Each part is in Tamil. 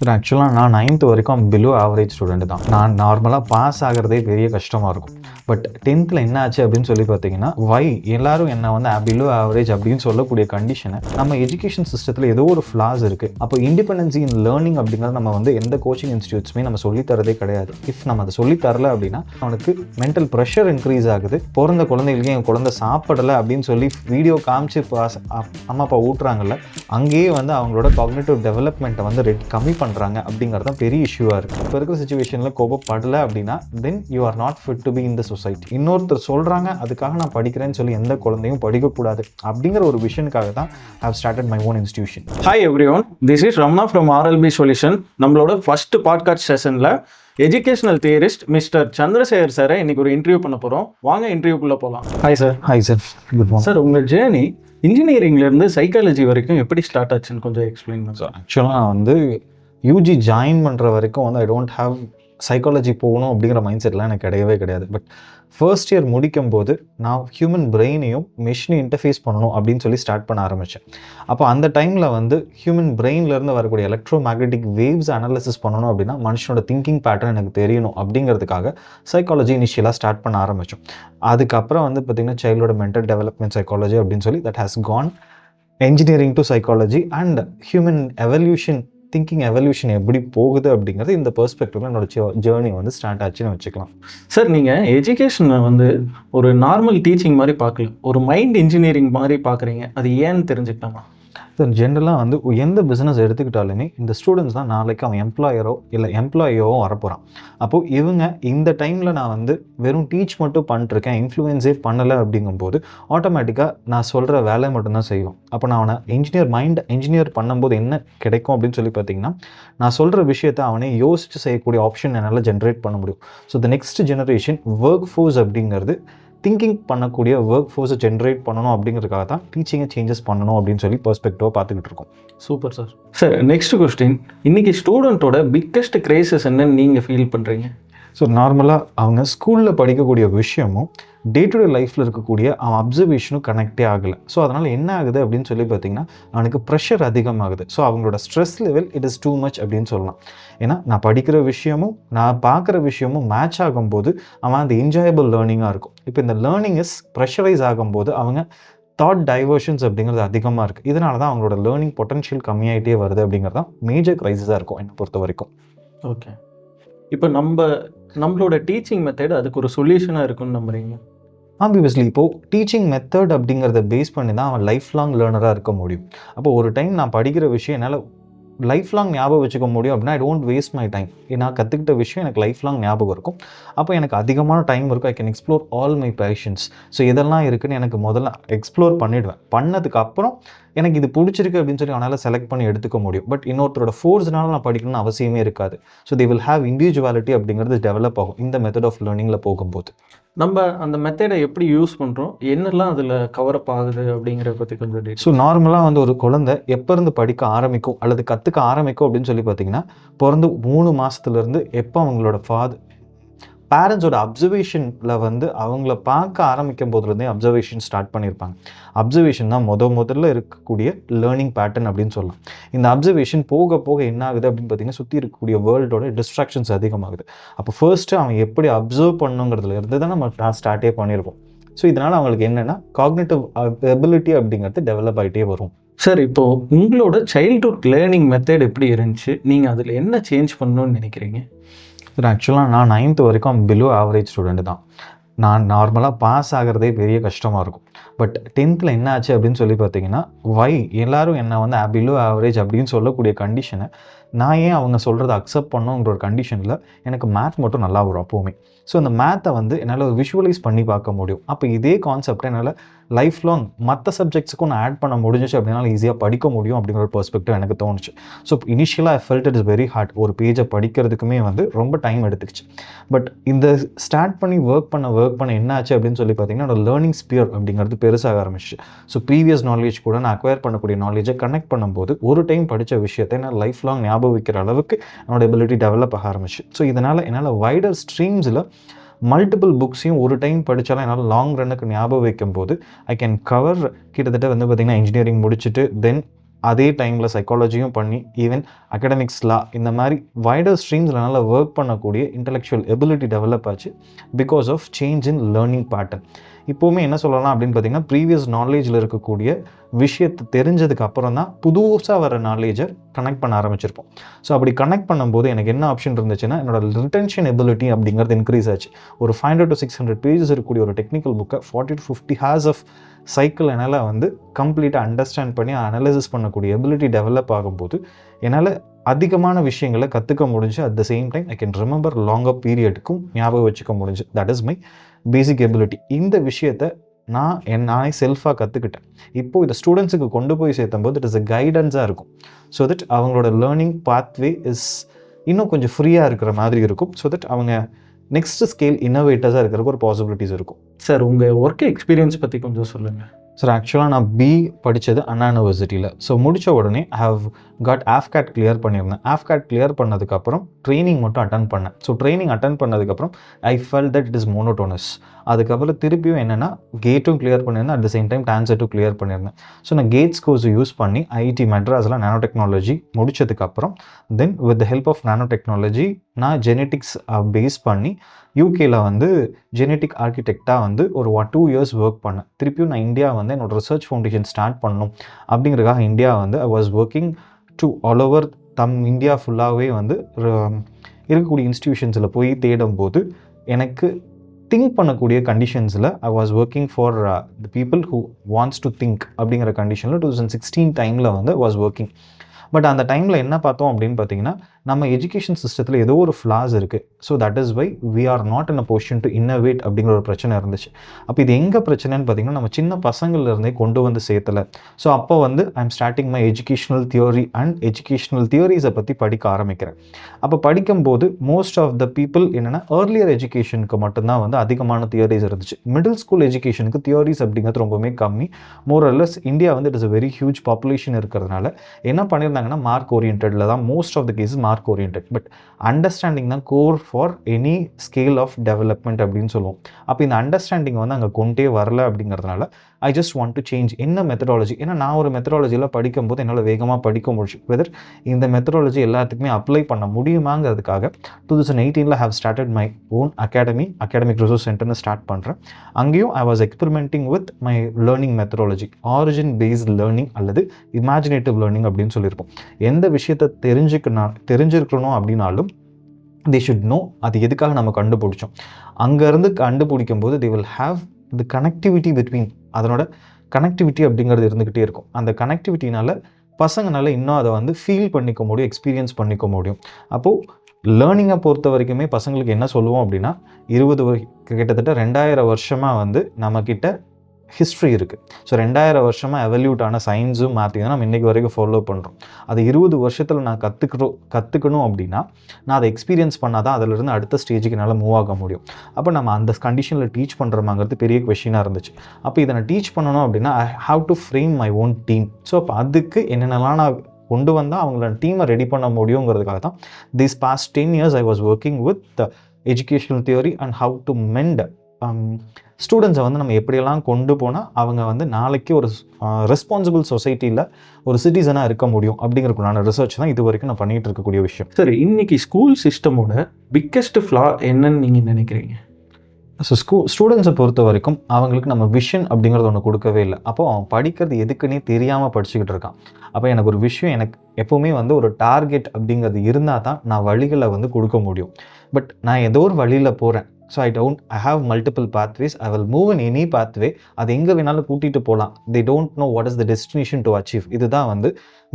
ஆக்சுவலாக நான் 9th வரைக்கும் பிலோ ஆவரேஜ் ஸ்டூடெண்ட் தான். நான் நார்மலாக பாஸ் ஆகிறதே பெரிய கஷ்டமாக இருக்கும். பட் 10th என்ன ஆச்சு அப்படின்னு சொல்லி பார்த்தீங்கன்னா, எல்லாரும் என்ன வந்து பிலோ ஆவரேஜ் அப்படின்னு சொல்லக்கூடிய கண்டிஷனை நம்ம எஜுகேஷன் சிஸ்டத்தில் ஏதோ ஒரு ஃப்ளாஸ் இருக்குது. அப்போ இண்டிபெண்டன்சி இன் லேர்னிங் அப்படிங்கிறது நம்ம வந்து எந்த கோச்சிங் இன்ஸ்டியூட்ஸுமே நம்ம சொல்லித்தரதே கிடையாது. இஃப் நம்ம அதை சொல்லித்தரல அப்படின்னா அவனுக்கு மென்டல் ப்ரெஷர் இன்க்ரீஸ் ஆகுது. பிறந்த குழந்தைகளுக்கு என் குழந்தை சாப்பிடலை அப்படின்னு சொல்லி வீடியோ காமிச்சு அம்மா அப்பா ஊட்டுறாங்கல்ல, அங்கேயே வந்து அவங்களோட காக்னிட்டிவ் டெவலப்மெண்ட்டை வந்து கம்மி பண்ணுறாங்க அப்படிங்கிறது தான் பெரிய இஷ்யூவாக இருக்குது. இப்போ இருக்கிற சுச்சுவேஷனில் கோபப்படலை அப்படின்னா then you are not fit to be in the society. இன்னொருத்தர் சொல்கிறாங்க அதுக்காக நான் படிக்கிறேன்னு சொல்லி எந்த குழந்தையும் படிக்கக்கூடாது அப்படிங்கிற ஒரு விஷனுக்காக தான் I have started my own institution. Hi everyone, this is Ramana from RLB solution. நம்மளோட ஃபர்ஸ்ட் பாட்காஸ்ட் செஷனில் எஜுகேஷனல் தியரிஸ்ட் மிஸ்டர் சந்திரசேகர் சாரை இன்னைக்கு ஒரு இன்டர்வியூ பண்ண போகிறோம். வாங்க இன்டர்வியூக்குள்ளே போகலாம். Hi sir. Hi sir, good morning sir. உங்கள் ஜேர்னி இன்ஜினியரிங்லேருந்து சைக்காலஜி வரைக்கும் எப்படி ஸ்டார்ட் ஆச்சுன்னு கொஞ்சம் எக்ஸ்பிளைன் பண்ணுங்க. ஆக்சுவலாக நான் வந்து யூஜி ஜாயின் பண்ணுற வரைக்கும் வந்து ஐ டோன்ட் ஹாவ் சைக்காலஜி போகணும் அப்படிங்கிற மைண்ட் செட்லாம் எனக்கு கிடையவே கிடையாது. பட் ஃபர்ஸ்ட் இயர் முடிக்கும் போது நான் ஹியூமன் பிரெயினையும் மெஷினையும் இன்டர்ஃபேஸ் பண்ணணும் அப்படின்னு சொல்லி ஸ்டார்ட் பண்ண ஆரம்பித்தேன். அப்போ அந்த டைமில் வந்து ஹியூமன் பிரெயின்லேருந்து வரக்கூடிய எலக்ட்ரோ மேக்னெட்டிக் வேவ்ஸ் அனாலிசிஸ் பண்ணணும் அப்படின்னா மனுஷனோட திங்கிங் பேட்டர்ன் எனக்கு தெரியணும் அப்படிங்கிறதுக்காக சைக்காலஜி இனிஷியலாக ஸ்டார்ட் பண்ண ஆரம்பித்தோம். அதுக்கப்புறம் வந்து பார்த்திங்கன்னா சைல்டோட மென்டல் டெவலப்மெண்ட் சைக்காலஜி அப்படின்னு சொல்லி that has Khan engineering to psychology and human evolution thinking evolution எப்படி போகுது அப்படிங்கிறது இந்த பெர்ஸ்பெக்டிவ்ல என்னோட ஜேர்னி வந்து ஸ்டார்ட் ஆச்சுன்னு வச்சுக்கலாம். சார், நீங்கள் எஜுகேஷனை வந்து ஒரு நார்மல் டீச்சிங் மாதிரி பார்க்கல, ஒரு மைண்ட் இன்ஜினியரிங் மாதிரி பார்க்குறீங்க. அது ஏன்னு தெரிஞ்சுக்கலாமா? சார், ஜென்ரலாக வந்து எந்த பிஸ்னஸ் எடுத்துக்கிட்டாலுமே இந்த ஸ்டூடெண்ட்ஸ் தான் நாளைக்கு அவன் எம்ப்ளாயரோ இல்லை எம்ப்ளாயியோவோ வரப்போகிறான். அப்போது இவங்க இந்த டைமில் நான் வந்து வெறும் டீச் மட்டும் பண்ணிட்டுருக்கேன், இன்ஃப்ளூயன்ஸே பண்ணலை அப்படிங்கும்போது ஆட்டோமேட்டிக்காக நான் சொல்கிற வேலை மட்டும்தான் செய்வோம். அப்போ நான் அவனை இன்ஜினியர் பண்ணும்போது என்ன கிடைக்கும் அப்படின்னு சொல்லி பார்த்தீங்கன்னா, நான் சொல்கிற விஷயத்தை அவனே யோசித்து செய்யக்கூடிய ஆப்ஷன் என்னால் ஜென்ரேட் பண்ண முடியும். So the next generation work force அப்படிங்கிறது திங்கிங் பண்ணக்கூடிய ஒர்க் ஃபோர்ஸை ஜென்ரேட் பண்ணணும் அப்படிங்கிறதுக்காக தான் டீச்சிங்கை சேஞ்சஸ் பண்ணணும் அப்படின்னு சொல்லி பெர்ஸ்பெக்டிவாக பார்த்துக்கிட்டு இருக்கோம். Super sir. Sir, next question, இன்றைக்கி ஸ்டூடெண்ட்டோட பிக்கெஸ்ட் கிரைசஸ் என்னன்னு நீங்கள் ஃபீல் பண்ணுறீங்க? ஸோ நார்மலாக அவங்க ஸ்கூலில் படிக்கக்கூடிய விஷயமும் டே டு டே லைஃப்பில் இருக்கக்கூடிய அவன் அப்சர்வேஷனும் கனெக்டே ஆகலை. ஸோ அதனால் என்ன ஆகுது அப்படின்னு சொல்லி பார்த்திங்கன்னா அவனுக்கு ப்ரெஷர் அதிகமாகுது. ஸோ அவங்களோட stress level it is too much அப்படின்னு சொல்லலாம். ஏன்னா நான் படிக்கிற விஷயமும் நான் பார்க்குற விஷயமும் மேட்ச் ஆகும்போது அவன் அந்த என்ஜாயபிள் லேர்னிங்காக இருக்கும். இப்போ இந்த லேர்னிங் இஸ் ப்ரெஷரைஸ் ஆகும்போது அவங்க தாட் டைவர்ஷன்ஸ் அப்படிங்கிறது அதிகமாக இருக்குது. இதனால தான் அவங்களோட லேர்னிங் பொட்டன்ஷியல் கம்மியாகிட்டே வருது அப்படிங்கிறது தான் மேஜர் க்ரைசிஸாக இருக்கும் என்னை பொறுத்த வரைக்கும். ஓகே, இப்போ நம்மளோட டீச்சிங் மெத்தட் அதுக்கு ஒரு சொல்யூஷனாக இருக்குன்னு நம்புறீங்க? ஆப்வியஸ்லி இப்போது டீச்சிங் மெத்தட் அப்படிங்கிறத பேஸ் பண்ணி தான் அவன் லைஃப் லாங் லேர்னராக இருக்க முடியும். அப்போ ஒரு டைம் நான் படிக்கிற விஷயம் என்னால் லைஃப் லாங் ஞாபகம் வச்சுக்க முடியும் அப்படின்னா I don't waste my time. நான் கற்றுக்கிட்ட விஷயம் எனக்கு லைஃப் லாங் ஞாபகம் இருக்கும். அப்போ எனக்கு அதிகமான டைம் இருக்கும். I can explore all my passions. So இதெல்லாம் இருக்குதுன்னு எனக்கு முதல்ல எக்ஸ்ப்ளோர் பண்ணிவிடுவேன். பண்ணதுக்கு அப்புறம் எனக்கு இது பிடிச்சிருக்கு அப்படின்னு சொல்லி அவனால் செலக்ட் பண்ணி எடுத்துக்க முடியும். பட் இன்னொருத்தரோட ஃபோர்ஸ்னால நான் படிக்கணும்னு அவசியமே இருக்காது. So they will have individuality அப்படிங்கிறது டெவலப் ஆகும் இந்த மெத்தட் ஆஃப் லேர்னிங்கில் போகும்போது. நம்ம அந்த மெத்தடை எப்படி யூஸ் பண்ணுறோம், என்னெல்லாம் அதில் கவரப் ஆகுது அப்படிங்கிறத பற்றி கொஞ்சம் ஸோ நார்மலாக வந்து ஒரு குழந்தை எப்போ இருந்து படிக்க ஆரம்பிக்கும் அல்லது கற்றுக்க ஆரம்பிக்கும் அப்படின்னு சொல்லி பார்த்தீங்கன்னா பிறந்து 3 மாதத்துலேருந்து எப்போ அவங்களோட பேரண்ட்ஸோட அப்சர்வேஷனில் வந்து அவங்கள பார்க்க ஆரம்பிக்கும் போதுலேருந்தே அப்சர்வேஷன் ஸ்டார்ட் பண்ணியிருப்பாங்க. அப்சர்வேஷன் தான் முதல்ல இருக்கக்கூடிய லேர்னிங் பேட்டர்ன் அப்படின்னு சொல்லலாம். இந்த அப்சர்வேஷன் போக போக என்ன ஆகுது அப்படின்னு பார்த்தீங்கன்னா சுற்றி இருக்கக்கூடிய வேர்ல்டோட டிஸ்ட்ராக்ஷன்ஸ் அதிகமாகுது. அப்போ ஃபர்ஸ்ட்டு அவன் எப்படி அப்சர்வ் பண்ணுங்கிறதுல இருந்து தான் நம்ம ஸ்டார்ட்டே பண்ணியிருப்போம். ஸோ இதனால் அவங்களுக்கு என்னென்னா காக்னிட்டிவ் எபிலிட்டி அப்படிங்கிறது டெவலப் ஆகிட்டே வரும். சார், இப்போது உங்களோட சைல்ட்ஹுட் லேர்னிங் மெத்தட் எப்படி இருந்துச்சு? நீங்கள் அதில் என்ன சேஞ்ச் பண்ணணும்னு நினைக்கிறீங்க? ஆக்சுவலாக நான் 9th வரைக்கும் பிலோ ஆவரேஜ் ஸ்டூடெண்ட் தான். நான் நார்மலாக பாஸ் ஆகிறதே பெரிய கஷ்டமாக இருக்கும். பட் 10th என்ன ஆச்சு அப்படின்னு சொல்லி பார்த்தீங்கன்னா எல்லாரும் என்ன வந்து பிலோ ஆவரேஜ் அப்படின்னு சொல்லக்கூடிய கண்டிஷனை நான் ஏன் அவங்க சொல்கிறத அக்செப்ட் பண்ணுங்கிற ஒரு கண்டிஷனில் எனக்கு மேத் மட்டும் நல்லா வரும் அப்போவுமே. ஸோ அந்த மேத்தை வந்து என்னால் விஷுவலைஸ் பண்ணி பார்க்க முடியும். அப்போ இதே கான்செப்டை என்னால் லைஃப் லாங் மற்ற சப்ஜெக்ட்ஸுக்கும் நான் ஆட் பண்ண முடிஞ்சிச்சு அப்படின்னா ஈஸியாக படிக்க முடியும் அப்படிங்கிற ஒரு பெர்ஸ்பெக்டிவ் எனக்கு தோணுச்சு. ஸோ இனிஷியலாக I felt it is very hard. ஒரு பேஜை படிக்கிறதுக்குமே வந்து ரொம்ப டைம் எடுத்துக்கிச்சு. பட் இந்த ஸ்டார்ட் பண்ணி ஒர்க் பண்ண என்ன ஆச்சு அப்படின்னு சொல்லி பார்த்தீங்கன்னா என்னோட லேர்னிங் ஸ்பியர் அப்படிங்கிறது பெருசாக ஆரம்பிச்சு. ஸோ ப்ரீவியஸ் நாலேஜ் கூட நான் அக்வயர் பண்ணக்கூடிய நாலேஜை கனெக்ட் பண்ணும்போது ஒரு டைம் படித்த விஷயத்தை நான் லைஃப் லாங் ஞாபகம் வைக்கிற அளவுக்கு என்னோட எபிலிட்டி டெவலப் ஆக ஆரம்பிச்சு. ஸோ இதனால் என்னால் வைடர் ஸ்ட்ரீம்ஸில் மல்டிபிள் புக்ஸையும் ஒரு டைம் படித்தாலும் என்னால் லாங் ரன்னுக்கு ஞாபகம் வைக்கும் போது ஐ கேன் கவர் கிட்டத்தட்ட வந்து பார்த்திங்கன்னா இன்ஜினியரிங் முடிச்சுட்டு தென் அதே டைமில் சைக்காலஜியும் பண்ணி ஈவன் அகடமிக்ஸ் லா இந்த மாதிரி வைடர் ஸ்ட்ரீம்ஸில் நல்லா ஒர்க் பண்ணக்கூடிய இன்டெலெக்சுவல் எபிலிட்டி டெவலப் ஆச்சு because of change in learning pattern. இப்போவுமே என்ன சொல்லலாம் அப்படின்னு பார்த்தீங்கன்னா ப்ரீவியஸ் நாலேஜில் இருக்கக்கூடிய விஷயத்தை தெரிஞ்சதுக்கு அப்புறம் தான் புதுசாக வர நாலேஜை கனெக்ட் பண்ண ஆரம்பிச்சிருப்போம். ஸோ அப்படி கனெக்ட் பண்ணும்போது எனக்கு என்ன ஆப்ஷன் இருந்துச்சுன்னா என்னோட ரிட்டென்ஷன் எபிலிட்டி அப்படிங்கிறது இன்க்ரீஸ் ஆச்சு. ஒரு 500 to 600 பேஜஸ் இருக்கக்கூடிய ஒரு டெக்னிக்கல் புக்கை 40 to 50 ஹார்ஸ் ஆஃப் சைக்கிள் என்னால் வந்து கம்ப்ளீட்டாக அண்டர்ஸ்டாண்ட் பண்ணி அனலைசிஸ் பண்ணக்கூடிய எபிலிட்டி டெவலப் ஆகும்போது என்னால் அதிகமான விஷயங்களை கற்றுக்க முடிஞ்சு. At the same time I can remember longer பீரியடுக்கும் ஞாபகம் வச்சுக்க முடிஞ்சு. That is my basic ability. இந்த விஷயத்தை நானே செல்ஃபாக கற்றுக்கிட்டேன். இப்போது இதை ஸ்டூடெண்ட்ஸுக்கு கொண்டு போய் சேர்த்தும்போது இட் இஸ் அ கைடன்ஸாக இருக்கும். ஸோ தட் அவங்களோட லேர்னிங் பாத்வே இஸ் இன்னும் கொஞ்சம் ஃப்ரீயாக இருக்கிற மாதிரி இருக்கும். ஸோ தட் அவங்க நெக்ஸ்ட் ஸ்கேல் இன்னோவேட்டர்ஸாக இருக்கிறதுக்கு ஒரு பாசிபிலிட்டிஸ் இருக்கும். சார் உங்கள் ஒர்க் எக்ஸ்பீரியன்ஸ் பற்றி கொஞ்சம் சொல்லுங்கள். சார் ஆக்சுவலாக நான் படித்தது அண்ணா யூனிவர்சிட்டியில். ஸோ முடித்த உடனே I have got AFCAT clear பண்ணியிருந்தேன். ஆஃப்கேட் கிளியர் பண்ணதுக்கப்புறம் ட்ரைனிங் மட்டும் அட்டன் பண்ணேன். ஸோ ட்ரைனிங் அட்டன் பண்ணதுக்கப்புறம் I fell that it is monotonous. அதுக்கப்புறம் திருப்பியும் என்னென்னா கேட்டும் கிளியர் பண்ணியிருந்தேன், அட் த சேம் டைம் டான்செட்டும் கிளியர் பண்ணியிருந்தேன். ஸோ நான் கேட்ஸ் கோர்ஸ் யூஸ் பண்ணி ஐஐடி மெட்ராஸில் நானோ டெக்னாலஜி முடிச்சதுக்கப்புறம் then with the help of nano technology நான் ஜெனட்டிக்ஸ் பேஸ் பண்ணி யூகேயில் வந்து ஜெனட்டிக் ஆர்கிடெக்டாக வந்து ஒரு 2 years ஒர்க் பண்ணேன். திருப்பியும் நான் இந்தியா வந்து என்னோட ரிசர்ச் ஃபவுண்டேஷன் ஸ்டார்ட் பண்ணணும் அப்படிங்கிறதுக்காக இந்தியா வந்து I was working to all over India ஃபுல்லாகவே வந்து இருக்கக்கூடிய இன்ஸ்டிடியூஷன்ஸில் போய் தேடும்போது எனக்கு திங்க் பண்ணக்கூடிய கண்டிஷன்ஸில் I was working for the people who wants to think அப்படிங்கிற கண்டிஷனில் 2016 டைமில் வந்து வாஸ் ஒர்க்கிங். பட் அந்த டைமில் என்ன பார்த்தோம் அப்படின்னு பார்த்தீங்கன்னா நம்ம எஜுகேஷன் சிஸ்டத்தில் ஏதோ ஒரு ஃப்ளாஸ் இருக்குது. So that is why we are not in a position to innovate அப்படிங்கிற ஒரு பிரச்சனை இருந்துச்சு. அப்போ இது எங்கே பிரச்சனைன்னு பார்த்தீங்கன்னா நம்ம சின்ன பசங்கள்லேருந்தே கொண்டு வந்து சேர்த்தலை. ஸோ அப்போ வந்து I am starting my educational theory and educational தியோரிஸை பற்றி படிக்க ஆரம்பிக்கிறேன். அப்போ படிக்கும்போது மோஸ்ட் ஆஃப் த பீப்புள் என்னென்னா ஏர்லியர் எஜுகேஷனுக்கு மட்டும்தான் வந்து அதிகமான தியோரிஸ் இருந்துச்சு. மிடில் ஸ்கூல் எஜுகேஷனுக்கு தியோரிஸ் அப்படிங்கிறது ரொம்பவே கம்மி. மோரல்லஸ் இந்தியா வந்து it is a very huge population இருக்கிறதுனால என்ன பண்ணியிருந்தாங்கன்னா மார்க் ஓரியன்டில் தான் most of the cases mark oriented. But understanding தான் core for any scale of development அப்படின்னு சொல்லுவோம். அப்போ இந்த அண்டர்ஸ்டாண்டிங் வந்து அங்கே கொண்டே வரல அப்படிங்கிறதுனால I just want to change என்ன மெத்தடாலஜி. ஏன்னா நான் ஒரு மெத்தடாலஜியில் படிக்கும்போது என்னால் வேகமாக படிக்க முடிச்சு. வெதர் இந்த மெத்தடாலஜி எல்லாத்துக்குமே அப்ளை பண்ண முடியுமாங்கிறதுக்காக 2018 have started my own academic resource சென்டர்னு ஸ்டார்ட் பண்ணுறேன். அங்கேயும் I was experimenting with my learning methodology, origin based learning அல்லது இமேஜினேட்டிவ் லேர்னிங் அப்படின்னு சொல்லியிருப்போம். எந்த விஷயத்தை தெரிஞ்சிருக்கணும் அப்படின்னாலும் they should know அது எதுக்காக நம்ம கண்டுபிடிச்சோம். அங்கேருந்து கண்டுபிடிக்கும் போது they will have the connectivity between, அதனோட கனெக்டிவிட்டி அப்படிங்கிறது இருந்துக்கிட்டே இருக்கும். அந்த கனெக்டிவிட்டினால பசங்கனால இன்னும் அதை வந்து ஃபீல் பண்ணிக்க முடியும், எக்ஸ்பீரியன்ஸ் பண்ணிக்க முடியும். அப்போது லேர்னிங்கை பொறுத்த வரைக்குமே பசங்களுக்கு என்ன சொல்லுவோம் அப்படின்னா கிட்டத்தட்ட 2000 வருஷமாக வந்து நம்மக்கிட்ட ஹிஸ்ட்ரி இருக்குது. ஸோ 2000 வருஷமாக எவல்யூட் ஆன சயின்ஸும் மேத்தையும் நம்ம இன்றைக்கி வரைக்கும் ஃபாலோ பண்ணுறோம். அது 20 வருஷத்தில் நான் கற்றுக்கணும் அப்படின்னா நான் அதை எக்ஸ்பீரியன்ஸ் பண்ணால் தான் அதிலிருந்து அடுத்த ஸ்டேஜுக்கு என்னால் மூவ் ஆக முடியும். அப்போ நம்ம அந்த கண்டிஷனில் டீச் பண்ணுறோமாங்கிறது பெரிய கொஷினாக இருந்துச்சு. அப்போ இதை நான் டீச் பண்ணணும் அப்படின்னா I have to frame my own team. So அப்போ அதுக்கு என்னென்னலாம் நான் கொண்டு வந்தால் அவங்களோட டீமை ரெடி பண்ண முடியுங்கிறதுக்காக தான் this past 10 years I was working with educational theory and how to mend ஸ்டூடெண்ட்ஸை வந்து நம்ம எப்படியெல்லாம் கொண்டு போனால் அவங்க வந்து நாளைக்கு ஒரு ரெஸ்பான்சிபிள் சொசைட்டியில் ஒரு சிட்டிசனாக இருக்க முடியும் அப்படிங்கிறதுக்குள்ளான ரிசர்ச் தான் இது வரைக்கும் நான் பண்ணிகிட்டு இருக்கக்கூடிய விஷயம். சரி, இன்னைக்கு ஸ்கூல் சிஸ்டமோட பிக்கெஸ்ட் ஃப்ளா என்னன்னு நீங்கள் நினைக்கிறீங்க? ஸோ ஸ்டூடெண்ட்ஸை பொறுத்த வரைக்கும் அவங்களுக்கு நம்ம விஷன் அப்படிங்கிறது ஒன்று கொடுக்கவே இல்லை. அப்போது அவன் படிக்கிறது எதுக்குன்னே தெரியாமல் படிச்சுக்கிட்டு இருக்கான். அப்போ எனக்கு ஒரு விஷயம், எனக்கு எப்போவுமே வந்து ஒரு டார்கெட் அப்படிங்கிறது இருந்தால் தான் நான் வழிகளை வந்து கொடுக்க முடியும். பட் நான் ஏதோ ஒரு வழியில் போகிறேன். So I have multiple pathways, I will move in any pathway. அது எங்கே வேணாலும் கூட்டிகிட்டு போகலாம். They don't know what is the destination to achieve. இதுதான் வந்து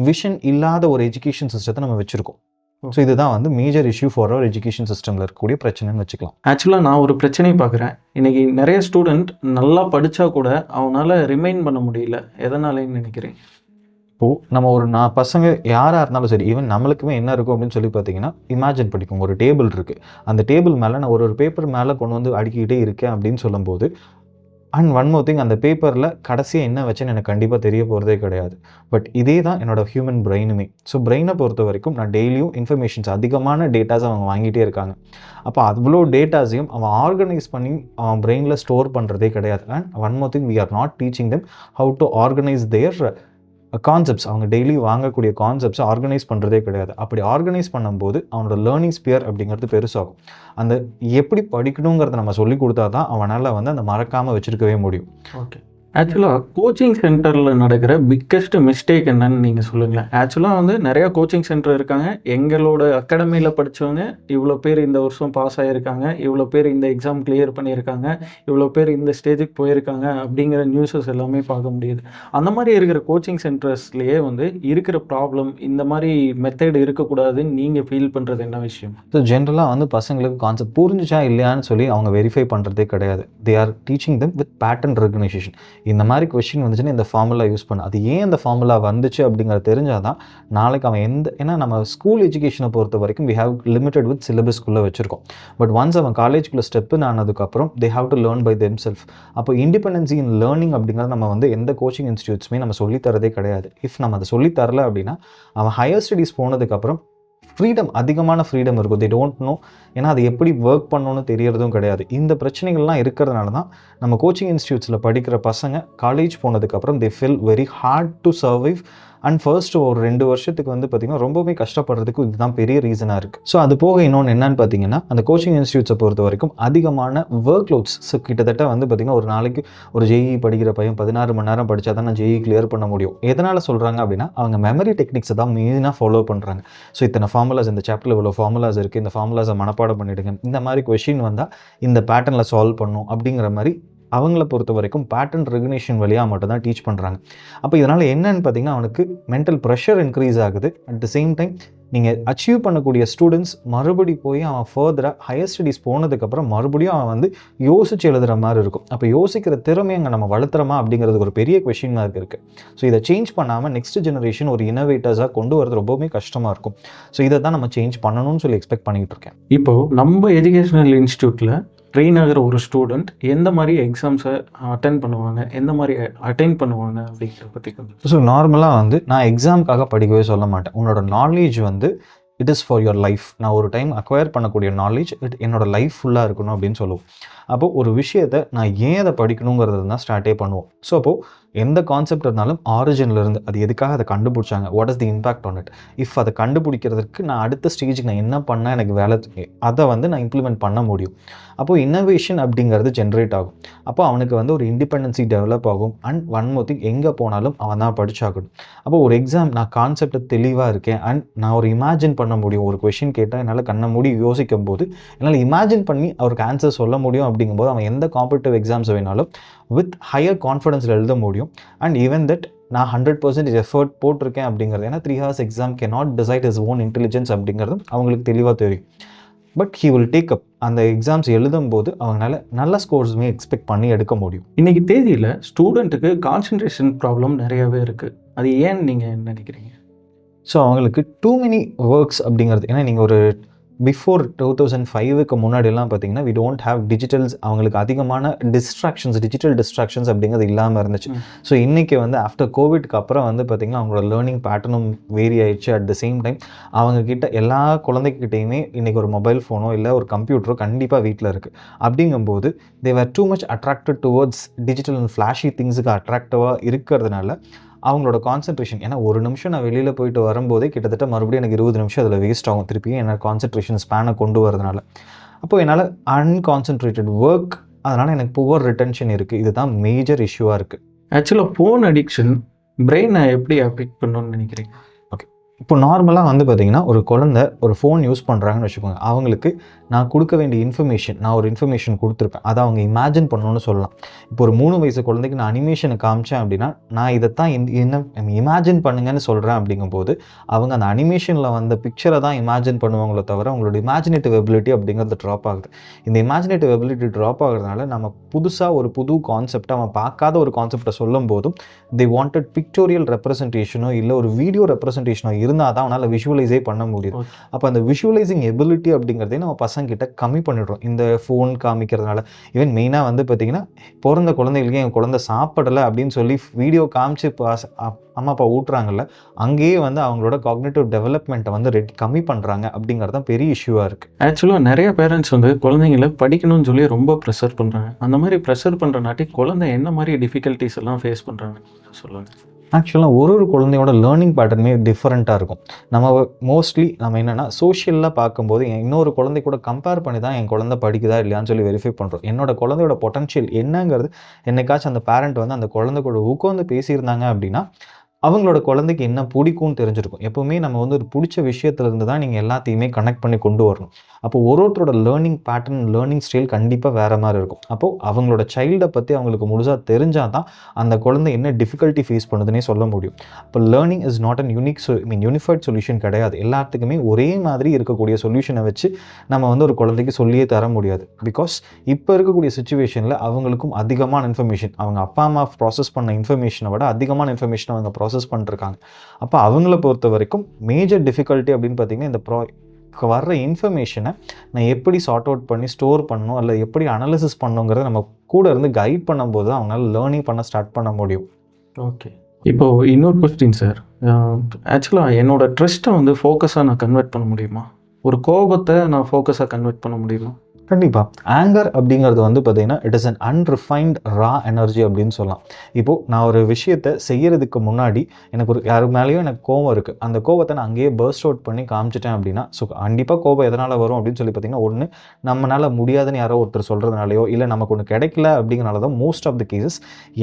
விஷன் இல்லாத ஒரு எஜுகேஷன் சிஸ்டத்தை நம்ம வச்சுருக்கோம். ஸோ இதுதான் வந்து major issue for our education சிஸ்டமில் இருக்கக்கூடிய பிரச்சனைன்னு வச்சுக்கலாம். ஆக்சுவலாக நான் ஒரு பிரச்சனை பார்க்குறேன். இன்றைக்கி நிறைய ஸ்டூடெண்ட் நல்லா படித்தா கூட அவனால் ரிமைன் பண்ண முடியல. எதனாலேன்னு நினைக்கிறேன்? இப்போது நம்ம ஒரு பசங்க யாராக இருந்தாலும் சரி, ஈவன் நம்மளுக்குமே என்ன இருக்கும் அப்படின்னு சொல்லி பார்த்தீங்கன்னா, இமேஜின் படிக்கும் ஒரு டேபிள் இருக்குது. அந்த டேபிள் மேலே நான் ஒரு பேப்பர் மேலே கொண்டு வந்து அடுக்கிக்கிட்டே இருக்கேன் அப்படின்னு சொல்லும்போது, அண்ட் ஒன் மோர் திங், அந்த பேப்பரில் கடைசியாக என்ன வச்சேன்னு எனக்கு கண்டிப்பாக தெரிய போகிறதே கிடையாது. பட் இதே தான் என்னோடய ஹியூமன் பிரெயினுமே. ஸோ பிரெயினை பொறுத்த வரைக்கும் நான் டெய்லியும் இன்ஃபர்மேஷன்ஸ், அதிகமான டேட்டாஸ் அவங்க வாங்கிட்டே இருக்காங்க. அப்போ அவ்வளோ டேட்டாஸையும் அவன் ஆர்கனைஸ் பண்ணி அவன் பிரெயினில் ஸ்டோர் பண்ணுறதே கிடையாது. And one more thing, we are not teaching them how to organise their concepts அவங்க டெய்லி வாங்கக்கூடிய கான்செப்ட்ஸை ஆர்கனைஸ் பண்ணுறதே கிடையாது. அப்படி ஆர்கனைஸ் பண்ணும்போது அவனோட லேர்னிங் ஸ்பியர் அப்படிங்கிறது பெருசாகும். அந்த எப்படி படிக்கணுங்கிறத நம்ம சொல்லி கொடுத்தா தான் அவனால் வந்து அந்த மறக்காமல் வச்சுருக்கவே முடியும். ஓகே. ஆக்சுவலாக கோச்சிங் சென்டரில் நடக்கிற பிக்கெஸ்ட் மிஸ்டேக் என்னன்னு நீங்கள் சொல்லுங்களேன். ஆக்சுவலாக வந்து நிறையா கோச்சிங் சென்டர் இருக்காங்க. எங்களோட அகாடமியில் படித்தவங்க இவ்வளோ பேர் இந்த வருஷம் பாஸ் ஆகியிருக்காங்க, இவ்வளோ பேர் இந்த எக்ஸாம் கிளியர் பண்ணியிருக்காங்க, இவ்வளோ பேர் இந்த ஸ்டேஜுக்கு போயிருக்காங்க அப்படிங்கிற நியூஸஸ் எல்லாமே பார்க்க முடியுது. அந்த மாதிரி இருக்கிற கோச்சிங் சென்டர்ஸ்லேயே வந்து இருக்கிற ப்ராப்ளம் இந்த மாதிரி மெத்தட் இருக்கக்கூடாதுன்னு நீங்கள் ஃபீல் பண்ணுறது என்ன விஷயம்? ஸோ ஜென்ரலாக வந்து பசங்களுக்கு கான்செப்ட் புரிஞ்சுச்சா இல்லையான்னு சொல்லி அவங்க வெரிஃபை பண்ணுறதே கிடையாது. They are teaching them with pattern recognition. இந்த மாதிரி கொஸ்டின் வந்துச்சுன்னா இந்த ஃபார்முலா யூஸ் பண்ணு, அது ஏன் இந்த ஃபார்முலா வந்துச்சு அப்படிங்கிறது தெரிஞ்சால் தான் நாளைக்கு அவன் ஏன்னா நம்ம ஸ்கூல் எஜுகேஷனை பொறுத்த வரைக்கும் வி ஹேவ் லிமிட்டட் வித் சிலபஸ்க்குள்ளே வச்சுருக்கோம். பட் ஒன்ஸ் அவன் காலேஜ்குள்ளே ஸ்டெப்புன்னு ஆனதுக்கப்புறம் they have to learn by them self. அப்போ இண்டிபெண்டன்சி இன் லேர்னிங் அப்படிங்கிறது நம்ம வந்து எந்த கோச்சிங் இன்ஸ்டியூட்ஸுமே நம்ம சொல்லித்தரதே கிடையாது. இஃப் நம்ம அதை சொல்லித்தரல அப்படின்னா அவன் ஹையர் ஸ்டடீஸ் போனதுக்கப்புறம் அதிகமான ஃப்ரீடம் இருக்கும். They don't know. ஏன்னா அது எப்படி ஒர்க் பண்ணணும்னு தெரியறதும் கிடையாது. இந்த பிரச்சனைகள்லாம் இருக்கிறதுனால தான் நம்ம கோச்சிங் இன்ஸ்டியூட்ஸில் படிக்கிற பசங்க காலேஜ் போனதுக்கப்புறம் they feel very hard to survive. And first ஒரு 2 வருஷத்துக்கு வந்து பார்த்திங்கன்னா ரொம்பவே கஷ்டப்படுறதுக்கு இதுதான் பெரிய ரீசனாக இருக்குது. ஸோ அது போக இன்னொன்று என்னன்னு பார்த்தீங்கன்னா அந்த கோச்சிங் இன்ஸ்டியூட்ஸை பொறுத்த வரைக்கும் அதிகமான ஒர்க் லோட்ஸ். ஸோ கிட்டத்தட்ட வந்து பார்த்திங்கன்னா ஒரு நாளைக்கு ஒரு ஜேஇ படிக்கிற பையன் 16 மணி நேரம் படித்தா தான் நான் ஜேஇ கிளியர் பண்ண முடியும். எதனால் சொல்கிறாங்க அப்படின்னா அவங்க மெமரி டெக்னிக்ஸை தான் மெயினாக ஃபாலோ பண்ணுறாங்க. ஸோ இத்தனை ஃபார்முலாஸ், இந்த சாப்டரில் இவ்வளோ ஃபார்முலாஸ் இருக்குது, இந்த ஃபார்முலாஸை மனப்பாடம் பண்ணிவிடுங்க, இந்த மாதிரி கொஷின் வந்தால் இந்த பேட்டர்னில் சால்வ் பண்ணும் அப்படிங்கிற மாதிரி அவங்கள பொறுத்த வரைக்கும் பேட்டர்ன் ரெகக்னிஷன் வழியாக மட்டும் தான் டீச் பண்ணுறாங்க. அப்போ இதனால் என்னன்னு பார்த்தீங்கன்னா அவனுக்கு மென்டல் ப்ரெஷர் இன்க்ரீஸ் ஆகுது. அட் த சேம் டைம் நீங்கள் அச்சீவ் பண்ணக்கூடிய ஸ்டூடெண்ட்ஸ் மறுபடி போய் அவன் ஃபர்தராக ஹையர் ஸ்டடீஸ் போனதுக்கப்புறம் மறுபடியும் அவன் வந்து யோசிச்சு எழுதுகிற மாதிரி இருக்கும். அப்போ யோசிக்கிற திறமையை அங்கே நம்ம வளர்த்துறோமா அப்படிங்கிறதுக்கு ஒரு பெரிய கொஷின் மார்க் இருக்குது. ஸோ இதை சேஞ்ச் பண்ணாமல் நெக்ஸ்ட் ஜெனரேஷன் ஒரு இனோவேட்டர்ஸாக கொண்டு வரது ரொம்பவுமே கஷ்டமாக இருக்கும். ஸோ இதை தான் நம்ம சேஞ்ச் பண்ணணும்னு சொல்லி எக்ஸ்பெக்ட் பண்ணிகிட்டு இருக்கேன். இப்போது நம்ம எஜுகேஷனல் இன்ஸ்டியூட்டில் ட்ரெயின் ஆகிற ஒரு ஸ்டூடெண்ட் எந்த மாதிரி எக்ஸாம்ஸை அட்டென்ட் பண்ணுவாங்க, எந்த மாதிரி அட்டென்ட் பண்ணுவாங்க அப்படிங்கிறத பற்றி கொஞ்சம். ஸோ நார்மலாக வந்து நான் எக்ஸாமுக்காக படிக்கவே சொல்ல மாட்டேன். உன்னோட நாலேஜ் வந்து it is for your life. நான் ஒரு டைம் அக்வயர் பண்ணக்கூடிய நாலேஜ் என்னோட லைஃப் ஃபுல்லாக இருக்கணும் அப்படின்னு சொல்லுவோம். அப்போது ஒரு விஷயத்தை நான் ஏன் அதை படிக்கணுங்கிறது தான் ஸ்டார்ட்டே பண்ணுவோம். ஸோ அப்போது எந்த கான்செப்ட் இருந்தாலும் ஆரிஜின்லேருந்து அது எதுக்காக அதை கண்டுபிடிச்சாங்க, what is the impact on it, if அதை கண்டுபிடிக்கிறதுக்கு நான் அடுத்த ஸ்டேஜுக்கு நான் என்ன பண்ணால் எனக்கு வேலை அதை வந்து நான் இம்ப்ளிமெண்ட் பண்ண முடியும். அப்போது இன்னோவேஷன் அப்படிங்கிறது ஜென்ரேட் ஆகும். அப்போ அவனுக்கு வந்து ஒரு இண்டிபெண்டன்சி டெவலப் ஆகும். அண்ட் ஒன் மோர் திங், எங்கே போனாலும் அவன் தான் படிச்சாகணும். அப்போது ஒரு எக்ஸாம் நான் கான்செப்டை தெளிவாக இருக்கேன் அண்ட் நான் ஒரு இமேஜின் பண்ண முடியும். ஒரு கொஷின் கேட்டால் என்னால் கண்ண மூடி யோசிக்கும் போது என்னால் இமேஜின் பண்ணி அவருக்கு ஆன்சர் சொல்ல முடியும். அப்படிங்கும்போது அவன் எந்த காம்படிட்டிவ் எக்ஸாம்ஸ் வேணாலும் வித் ஹையர் கான்ஃபிடன்ஸில் எழுத முடியும். அண்ட் ஈவன் தட் நான் 100% எஃபர்ட் போட்டிருக்கேன் அப்படிங்கிறது. ஏன்னா 3 hours exam cannot decide his own intelligence அப்படிங்கிறதும் அவங்களுக்கு தெளிவாக தெரியும். But he will take up. அந்த எக்ஸாம்ஸ் எழுதும் போது அவங்களால நல்ல ஸ்கோர்ஸுமே எக்ஸ்பெக்ட் பண்ணி எடுக்க முடியும். இன்றைக்கி தேதியில் ஸ்டூடெண்ட்டுக்கு கான்சன்ட்ரேஷன் ப்ராப்ளம் நிறையாவே இருக்குது. அது ஏன்னு நீங்கள் நினைக்கிறீங்க? ஸோ அவங்களுக்கு டூ மெனி ஒர்க்ஸ் அப்படிங்கிறது. ஏன்னா நீங்கள் ஒரு பிஃபோர் 2005க்கு முன்னாடியெல்லாம் பார்த்தீங்கன்னா வி டோன்ட் ஹேவ் டிஜிட்டல்ஸ். அவங்களுக்கு அதிகமான டிஜிட்டல் டிஸ்ட்ராக்ஷன்ஸ் அப்படிங்கிறது இல்லாமல் இருந்துச்சு. ஸோ இன்றைக்கி வந்து ஆஃப்டர் கோவிட்க்கு அப்புறம் வந்து பார்த்திங்கன்னா அவங்களோட லேர்னிங் பேட்டர்னும் வேரி ஆயிடுச்சு. அட் த சேம் டைம் அவங்கக்கிட்ட எல்லா குழந்தைகிட்டையுமே இன்றைக்கி ஒரு மொபைல் ஃபோனோ இல்லை ஒரு கம்ப்யூட்டரோ கண்டிப்பாக வீட்டில் இருக்குது. அப்படிங்கும்போது they were too much attracted towards digital and flashy திங்ஸுக்கு அட்ராக்டிவாக இருக்கிறதுனால அவங்களோட கான்சன்ட்ரேஷன், ஏன்னா ஒரு நிமிஷம் நான் வெளியில் போயிட்டு வரும்போதே கிட்டத்தட்ட மறுபடியும் எனக்கு 20 நிமிஷம் அதில் வேஸ்ட் ஆகும். திருப்பியும் என்னோட கான்சன்ட்ரேஷன் ஸ்பேனை கொண்டு வரதுனால அப்போது என்னால் அன்கான்சன்ட்ரேட்டட் ஒர்க், அதனால் எனக்கு புவர் ரிட்டென்ஷன் இருக்குது. இதுதான் மேஜர் இஷ்யூவாக இருக்குது. ஆக்சுவலாக ஃபோன் அடிக்ஷன் பிரெயினை எப்படி அஃபெக்ட் பண்ணணும்னு நினைக்கிறீங்க? ஓகே, இப்போ நார்மலாக வந்து பார்த்திங்கன்னா ஒரு குழந்தை ஒரு ஃபோன் யூஸ் பண்ணுறாங்கன்னு வச்சுக்கோங்க. அவங்களுக்கு நான் கொடுக்க வேண்டிய இன்ஃபர்மேஷன், நான் ஒரு இன்ஃபர்மேஷன் கொடுத்துருப்பேன், அதை அவங்க இமேஜின் பண்ணணும்னு சொல்லலாம். இப்போ ஒரு 3 வயசு குழந்தைக்கு நான் அனிமேஷனை காமிச்சேன் அப்படின்னா நான் இதைத்தான் என்ன இமேஜின் பண்ணுங்கன்னு சொல்கிறேன். அப்படிங்கும்போது அவங்க அந்த அனிமேஷனில் வந்த பிக்சரை தான் இமேஜின் பண்ணுவாங்களோ தவிர அவங்களோட இமேஜினேட்டிவ் எபிலிட்டி அப்படிங்கிறது ட்ராப் ஆகுது. இந்த இமேஜினேட்டிவ் எபிலிட்டி ட்ராப் ஆகுறதுனால நம்ம புதுசாக ஒரு புது கான்செப்டை அவன் பார்க்காத ஒரு கான்செப்டை சொல்லும் போதும் தே வாண்டட் பிக்டோரியல் ரெப்ரசன்டேஷனோ இல்லை ஒரு வீடியோ ரெப்ரசன்டேஷனோ இருந்தால் தான் அவனால் விஷுவலைஸே பண்ண முடியும். அப்போ அந்த விஷுவலைசிங் எபிலிட்டி அப்படிங்கிறதே நம்ம பசங்கிட்ட கம்மி பண்ணிடுறோம் இந்த ஃபோன் காமிக்கிறதுனால. ஈவன் மெயினாக வந்து பார்த்திங்கன்னா பிறந்த குழந்தைகளுக்கு என் குழந்தை சாப்பிடலை அப்படின்னு சொல்லி வீடியோ காமிச்சு அம்மா அப்பா ஊட்டுறாங்கல்ல, அங்கேயே வந்து அவங்களோட காக்னிட்டிவ் டெவலப்மெண்ட்டை வந்து கம்மி பண்ணுறாங்க. அப்படிங்கிறது தான் பெரிய இஷ்யூவாக இருக்குது. ஆக்சுவலாக நிறைய பேரண்ட்ஸ் வந்து குழந்தைங்கள படிக்கணும்னு சொல்லி ரொம்ப ப்ரெஷர் பண்ணுறாங்க. அந்த மாதிரி ப்ரெஷர் பண்ணுறனாட்டி குழந்தை என்ன மாதிரி டிஃபிகல்ட்டிஸ் எல்லாம் ஃபேஸ் பண்ணுறாங்க சொல்லுங்கள். ஆக்சுவலாக ஒரு குழந்தையோட லேர்னிங் பேட்டர்னுமே டிஃப்ரெண்ட்டாக இருக்கும். மோஸ்ட்லி நம்ம என்னென்னா சோஷியலாக பார்க்கும்போது இன்னொரு குழந்தை கூட கம்பேர் பண்ணி தான் என் குழந்தை படிக்குதா இல்லையான்னு சொல்லி வெரிஃபை பண்ணுறோம். என்னோட குழந்தையோட பொட்டன்ஷியல் என்னங்கிறது என்னைக்காச்சும் அந்த பேரண்ட் வந்து அந்த குழந்தை கூட உட்காந்து பேசியிருந்தாங்க அப்படின்னா அவங்களோட குழந்தைக்கு என்ன பிடிக்கும்னு தெரிஞ்சிருக்கும். எப்போவுமே நம்ம வந்து ஒரு பிடிச்ச விஷயத்துலேருந்து தான் நீங்கள் எல்லாத்தையுமே கனெக்ட் பண்ணி கொண்டு வரணும். அப்போ ஒருத்தரோட லேர்னிங் பேட்டர்ன், லேர்னிங் ஸ்டைல் கண்டிப்பாக வேறு மாதிரி இருக்கும். அப்போது அவங்களோட சைல்டை பற்றி அவங்களுக்கு முழுசாக தெரிஞ்சால் தான் அந்த குழந்தை என்ன டிஃபிகல்ட்டி ஃபேஸ் பண்ணுதுன்னே சொல்ல முடியும். இப்போ learning is not an unified solution கிடையாது. எல்லாத்துக்குமே ஒரே மாதிரி இருக்கக்கூடிய சொல்யூஷனை வச்சு நம்ம வந்து ஒரு குழந்தைக்கு சொல்லியே தர முடியாது. பிகாஸ் இப்போ இருக்கக்கூடிய சுச்சுவேஷனில் அவங்களுக்கும் அதிகமான இன்ஃபர்மேஷன், அவங்க அப்பா அம்மா ப்ராசஸ் பண்ண இன்ஃபர்மேஷனை விட அதிகமான இன்ஃபர்மேஷன் அவங்க ப்ராசஸ் பண்ணிருக்காங்க. அப்போ அவங்கள பொறுத்த வரைக்கும் மேஜர் டிஃபிகல்ட்டி அப்படின்னு பார்த்தீங்கன்னா இந்த வர்ற இன்ஃபர்மேஷனை நான் எப்படி சார்ட் அவுட் பண்ணி ஸ்டோர் பண்ணணும் அல்லது எப்படி அனாலிசிஸ் பண்ணணுங்கிறத நம்ம கூட இருந்து கைட் பண்ணும்போது தான் அவங்களால லேர்னிங் பண்ண ஸ்டார்ட் பண்ண முடியும். ஓகே, இப்போது இன்னொரு கொஸ்டின் சார். ஆக்சுவலாக என்னோட ட்ரெஸ்ட்டை வந்து ஃபோக்கஸாக நான் கன்வெர்ட் பண்ண முடியுமா? ஒரு கோபத்தை நான் ஃபோக்கஸாக கன்வெர்ட் பண்ண முடியுமா? கண்டிப்பாக. ஆங்கர் அப்படிங்கிறது வந்து பார்த்திங்கன்னா it is an unrefined raw energy அப்படின்னு சொல்லலாம். இப்போது நான் ஒரு விஷயத்தை செய்கிறதுக்கு முன்னாடி எனக்கு யாரு மேலேயும் எனக்கு கோவம் இருக்குது. அந்த கோவத்தை நான் அங்கேயே பர்ஸ்ட் அவுட் பண்ணி காமிச்சிட்டேன் அப்படின்னா கண்டிப்பாக கோவம் எதனால் வரும் அப்படின்னு சொல்லி பார்த்திங்கன்னா ஒன்று நம்மளால் முடியாதுன்னு யாரோ ஒருத்தர் சொல்கிறதுனாலையோ இல்லை நமக்கு ஒன்று கிடைக்கல அப்படிங்கிறனால தான் மோஸ்ட் ஆஃப் த கேசஸ்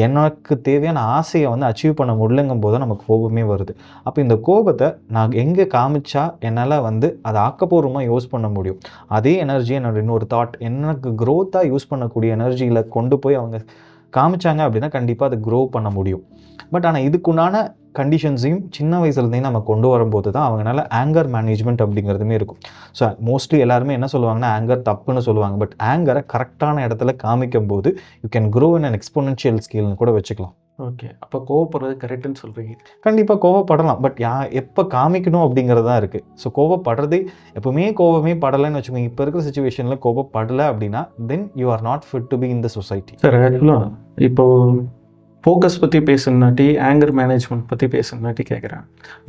எனக்கு தேவையான ஆசையை வந்து அச்சீவ் பண்ண முடியலங்கும் போது நமக்கு கோபமே வருது. அப்போ இந்த கோபத்தை நான் எங்கே காமிச்சா என்னால் வந்து அதை ஆக்கப்பூர்வமாக யூஸ் பண்ண முடியும். அதே எனர்ஜி என்னோட இன்னொரு எனக்கு க்ரோத்தாக யூஸ் பண்ணக்கூடிய எனர்ஜியில் கொண்டு போய் அவங்க காமிச்சாங்க அப்படின்னா கண்டிப்பாக அதை க்ரோ பண்ண முடியும். பட் ஆனால் இதுக்குண்டான கண்டிஷன்ஸையும் சின்ன வயசுலேருந்தே நம்ம கொண்டு வரும்போது தான் அவங்களால ஆங்கர் மேனேஜ்மெண்ட் அப்படிங்கிறதுமே இருக்கும். ஸோ மோஸ்ட்லி எல்லாருமே என்ன சொல்லுவாங்கன்னா ஆங்கர் தப்புன்னு சொல்லுவாங்க. பட் ஆங்கரை கரெக்டான இடத்துல காமிக்கும் போது you can grow in an exponential ஸ்கேல்னு கூட வச்சுக்கலாம். ஓகே, அப்போ கோவப்படுறது கரெக்டுன்னு சொல்கிறீங்க? கண்டிப்பாக கோவப்படலாம். பட் எப்போ காமிக்கணும் அப்படிங்கிறது தான் இருக்குது. ஸோ கோவப்படுறதே எப்போவுமே கோவமே படலைன்னு வச்சுக்கோங்க. இப்போ இருக்கிற சுச்சுவேஷனில் கோவப்படலை அப்படின்னா then you are not fit to be in the society. Sir ஆக்சுவலாக இப்போது ஃபோக்கஸ் பற்றி பேசுனாட்டி ஆங்கர் மேனேஜ்மெண்ட் பற்றி பேசுனாட்டி கேட்குறேன்.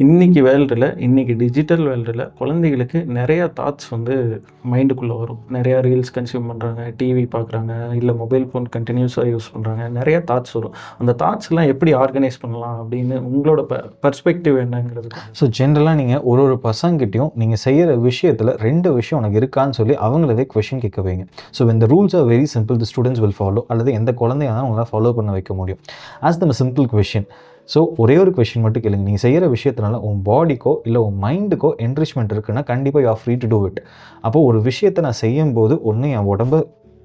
இன்றைக்கி வேர்ல்டில், இன்றைக்கி டிஜிட்டல் வேர்ல்டில் குழந்தைகளுக்கு நிறையா தாட்ஸ் வந்து மைண்டுக்குள்ளே வரும். நிறையா ரீல்ஸ் கன்சியூம் பண்ணுறாங்க, டிவி பார்க்குறாங்க, இல்லை மொபைல் ஃபோன் கண்டினியூஸாக யூஸ் பண்ணுறாங்க. நிறையா தாட்ஸ் வரும். அந்த தாட்ஸ்லாம் எப்படி ஆர்கனைஸ் பண்ணலாம் அப்படின்னு உங்களோட பர்ஸ்பெக்டிவ் என்னங்கிறது? ஸோ ஜென்ரலாக நீங்கள் ஒரு பசங்கிட்டையும் நீங்கள் செய்கிற விஷயத்தில் 2 விஷயம் உனக்கு இருக்கான்னு சொல்லி அவங்களவே கொஷின் கேட்க வைங்க. ஸோ இந்த rules are very simple, the students will follow. அல்லது எந்த குழந்தையாக இருந்தாலும் உங்களால் ஃபாலோ பண்ண வைக்க முடியும். ஆஸ் தம் சிம்பிள் கொஷின். ஸோ ஒரே ஒரு கொஷின் மட்டும் கேளுங்க. நீங்கள் செய்கிற விஷயத்தினால உன் பாடிக்கோ இல்லை உன் மைண்டுக்கோ என்ரிச்மெண்ட் இருக்குன்னா கண்டிப்பாக you are free to do it. அப்போது ஒரு விஷயத்தை நான் செய்யும்போது ஒன்று என் உடம்பு,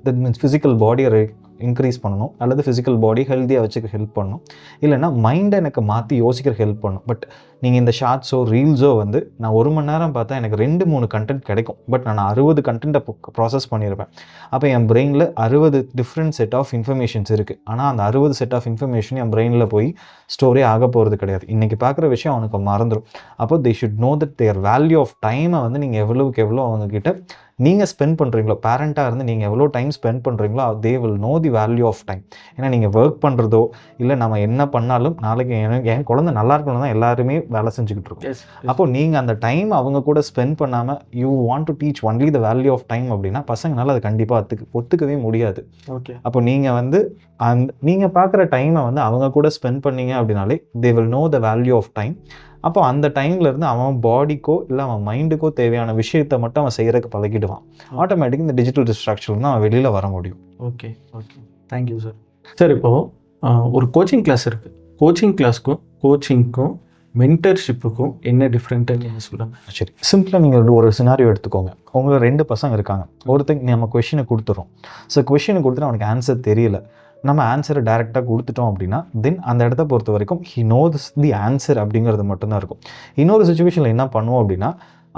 தட் மீன்ஸ் ஃபிசிக்கல் பாடியை இன்க்ரீஸ் பண்ணணும், அல்லது ஃபிசிக்கல் பாடி ஹெல்த்தியாக வச்சுக்க ஹெல்ப் பண்ணணும், இல்லைனா மைண்டை எனக்கு மாற்றி யோசிக்கிற ஹெல்ப் பண்ணணும். பட் நீங்கள் இந்த ஷார்ட்ஸோ ரீல்ஸோ வந்து நான் 1 மணி நேரம் பார்த்தா எனக்கு 2-3 கண்டென்ட் கிடைக்கும். பட் நான் 60 கண்டென்ட்டை ப்ராசஸ் பண்ணியிருப்பேன். அப்போ என் பிரெயினில் 60 டிஃப்ரெண்ட் செட் ஆஃப் இன்ஃபர்மேஷன்ஸ் இருக்குது. ஆனால் அந்த 60 செட் ஆஃப் இன்ஃபர்மேஷன் என் பிரெயினில் போய் ஸ்டோரே ஆக போகிறது கிடையாது. இன்றைக்கி பார்க்குற விஷயம் அவனுக்கு மறந்துடும். அப்போ they should know that their value of டைமை வந்து நீங்கள் எவ்வளோக்கு எவ்வளோ அவங்கக்கிட்ட நீங்கள் ஸ்பெண்ட் பண்ணுறீங்களோ, பேரண்ட்டாக இருந்து நீங்கள் எவ்வளோ டைம் ஸ்பெண்ட் பண்ணுறீங்களோ they will know the value of time. ஏன்னா நீங்கள் ஒர்க் பண்ணுறதோ இல்லை நம்ம என்ன பண்ணாலும் நாளைக்கு என் குழந்தை நல்லா இருக்கணும் தான் எல்லாருமே வேலை செஞ்சுக்கிட்டு இருக்கோம். அப்போ நீங்கள் அந்த டைம் அவங்க கூட ஸ்பெண்ட் பண்ணாமல் you want to teach only the value of time அப்படின்னா பசங்களால் அது கண்டிப்பாக ஒத்துக்கவே முடியாது. ஓகே, அப்போ நீங்கள் வந்து நீங்கள் பார்க்குற டைமை வந்து அவங்க கூட ஸ்பெண்ட் பண்ணீங்க அப்படின்னாலே they will know the value of time. அப்போ அந்த டைம்லேருந்து அவன் பாடிக்கோ இல்லை அவன் மைண்டுக்கோ தேவையான விஷயத்தை மட்டும் அவன் செய்கிறதுக்கு பழகிடுவான். ஆட்டோமேட்டிக் இந்த டிஜிட்டல் டிஸ்ட்ராக்ஷன் தான் அவன் வெளியில் வர முடியும். Okay okay, thank you sir. Sir இப்போது ஒரு கோச்சிங் கிளாஸ் இருக்குது. கோச்சிங் கிளாஸ்க்கும் கோச்சிங்க்கும் மென்டர்ஷிப்புக்கும் என்ன டிஃப்ரெண்ட்டு நீங்கள் சொல்லுங்கள். சரி, சிம்பிளாக நீங்கள் ஒரு சினாரியோ எடுத்துக்கோங்க. உங்களை 2 பசங்க இருக்காங்க. ஒருத்தங்க நம்ம கொஷினை கொடுத்துறோம். ஸோ கொஷினை கொடுத்துட்டு அவனுக்கு ஆன்சர் தெரியல. நம்ம ஆன்சரை டேரெக்டாக கொடுத்துட்டோம் அப்படின்னா தென் அந்த இடத்த பொறுத்த வரைக்கும் ஹி நோஸ் தி ஆன்சர் அப்படிங்கிறது மட்டும்தான் இருக்கும். இன்னொரு சுச்சுவேஷனில் என்ன பண்ணுவோம் அப்படின்னா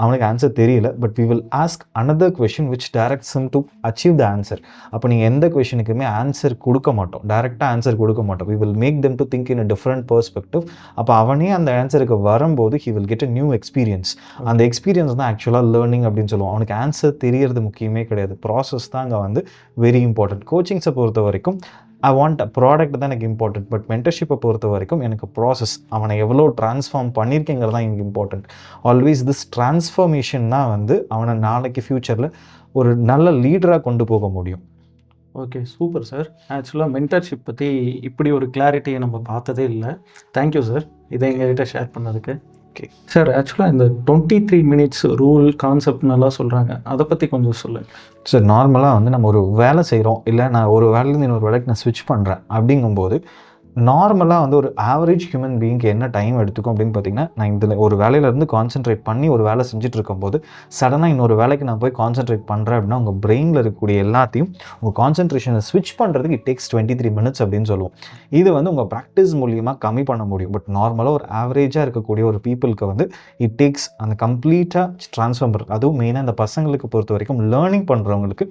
அவனுக்கு ஆன்சர் தெரியல, but we will ask another question which directs him to achieve the answer. அப்போ நீங்கள் எந்த கொஷனுக்குமே ஆன்சர் கொடுக்க மாட்டோம், டேரெக்டாக ஆன்சர் கொடுக்க மாட்டோம். we will make them to think in a different perspective. அப்போ அவனே அந்த ஆன்சருக்கு வரும்போது he will get a new experience. அந்த எக்ஸ்பீரியன்ஸ் தான் ஆக்சுவலாக லேர்னிங் அப்படின்னு சொல்லுவோம். அவனுக்கு ஆன்சர் தெரியறது முக்கியமே கிடையாது, ப்ராசஸ் தான் அங்கே வந்து வெரி இம்பார்ட்டன்ட். கோச்சிங்ஸை பொறுத்த வரைக்கும் ஐ வாண்ட் ப்ராடக்ட் தான் எனக்கு இம்பார்ட்டன்ட். பட் மென்டர்ஷிப்பை பொறுத்த வரைக்கும் எனக்கு ப்ராசஸ், அவனை எவ்வளோ ட்ரான்ஸ்ஃபார்ம் பண்ணியிருக்கேங்கிறது தான் எனக்கு இம்பார்ட்டன்ட். ஆல்வேஸ் திஸ் ட்ரான்ஸ்ஃபர்மேஷன் தான் வந்து அவனை நாளைக்கு ஃப்யூச்சரில் ஒரு நல்ல லீடராக கொண்டு போக முடியும். Okay, super sir. ஆக்சுவலாக மென்டர்ஷிப் பற்றி இப்படி ஒரு கிளாரிட்டியை நம்ம பார்த்ததே இல்லை. தேங்க்யூ சார், இதை எங்ககிட்ட ஷேர் பண்ணதுக்கு. ஓகே சார், ஆக்சுவலாக இந்த 23 மினிட்ஸ் ரூல் கான்செப்ட் நல்லா சொல்கிறாங்க, அதை பற்றி கொஞ்சம் சொல்லுங்கள். சார், நார்மலாக வந்து நம்ம ஒரு வேலை செய்கிறோம், இல்லை நான் ஒரு வேலையிலேருந்து இன்னொரு வேலைக்கு நான் ஸ்விட்ச் பண்ணுறேன் அப்படிங்கும்போது நார்மலாக வந்து ஒரு ஆவரேஜ் ஹியூமன் பீயிங்க்கு என்ன டைம் எடுத்துக்கும் அப்படின்னு பார்த்தீங்கன்னா, நான் இதில் ஒரு வேலையிலேருந்து கான்சென்ட்ரேட் பண்ணி ஒரு வேலை செஞ்சுட்டு இருக்கும்போது சடனாக இன்னொரு வேலைக்கு நான் போய் கான்சென்ட்ரேட் பண்ணுறேன் அப்படின்னா உங்கள் பிரெயினில் இருக்கக்கூடிய எல்லாத்தையும் உங்கள் கான்சென்ட்ரேஷனை ஸ்விட்ச் பண்ணுறதுக்கு இட் டேக்ஸ் 23 மினிட்ஸ் அப்படின்னு சொல்லுவோம். இது வந்து உங்கள் ப்ராக்டிஸ் மூலியமாக கம்மி பண்ண முடியும். பட் நார்மலாக ஒரு ஆவரேஜாக இருக்கக்கூடிய ஒரு பீப்புளுக்கு வந்து இட் டேக்ஸ் அந்த கம்ப்ளீட்டாக ட்ரான்ஸ்ஃபார்ம் பண்ணுறது. அதுவும் மெயினாக இந்த பசங்களுக்கு பொறுத்த வரைக்கும் லேர்னிங் பண்ணுறவங்களுக்கு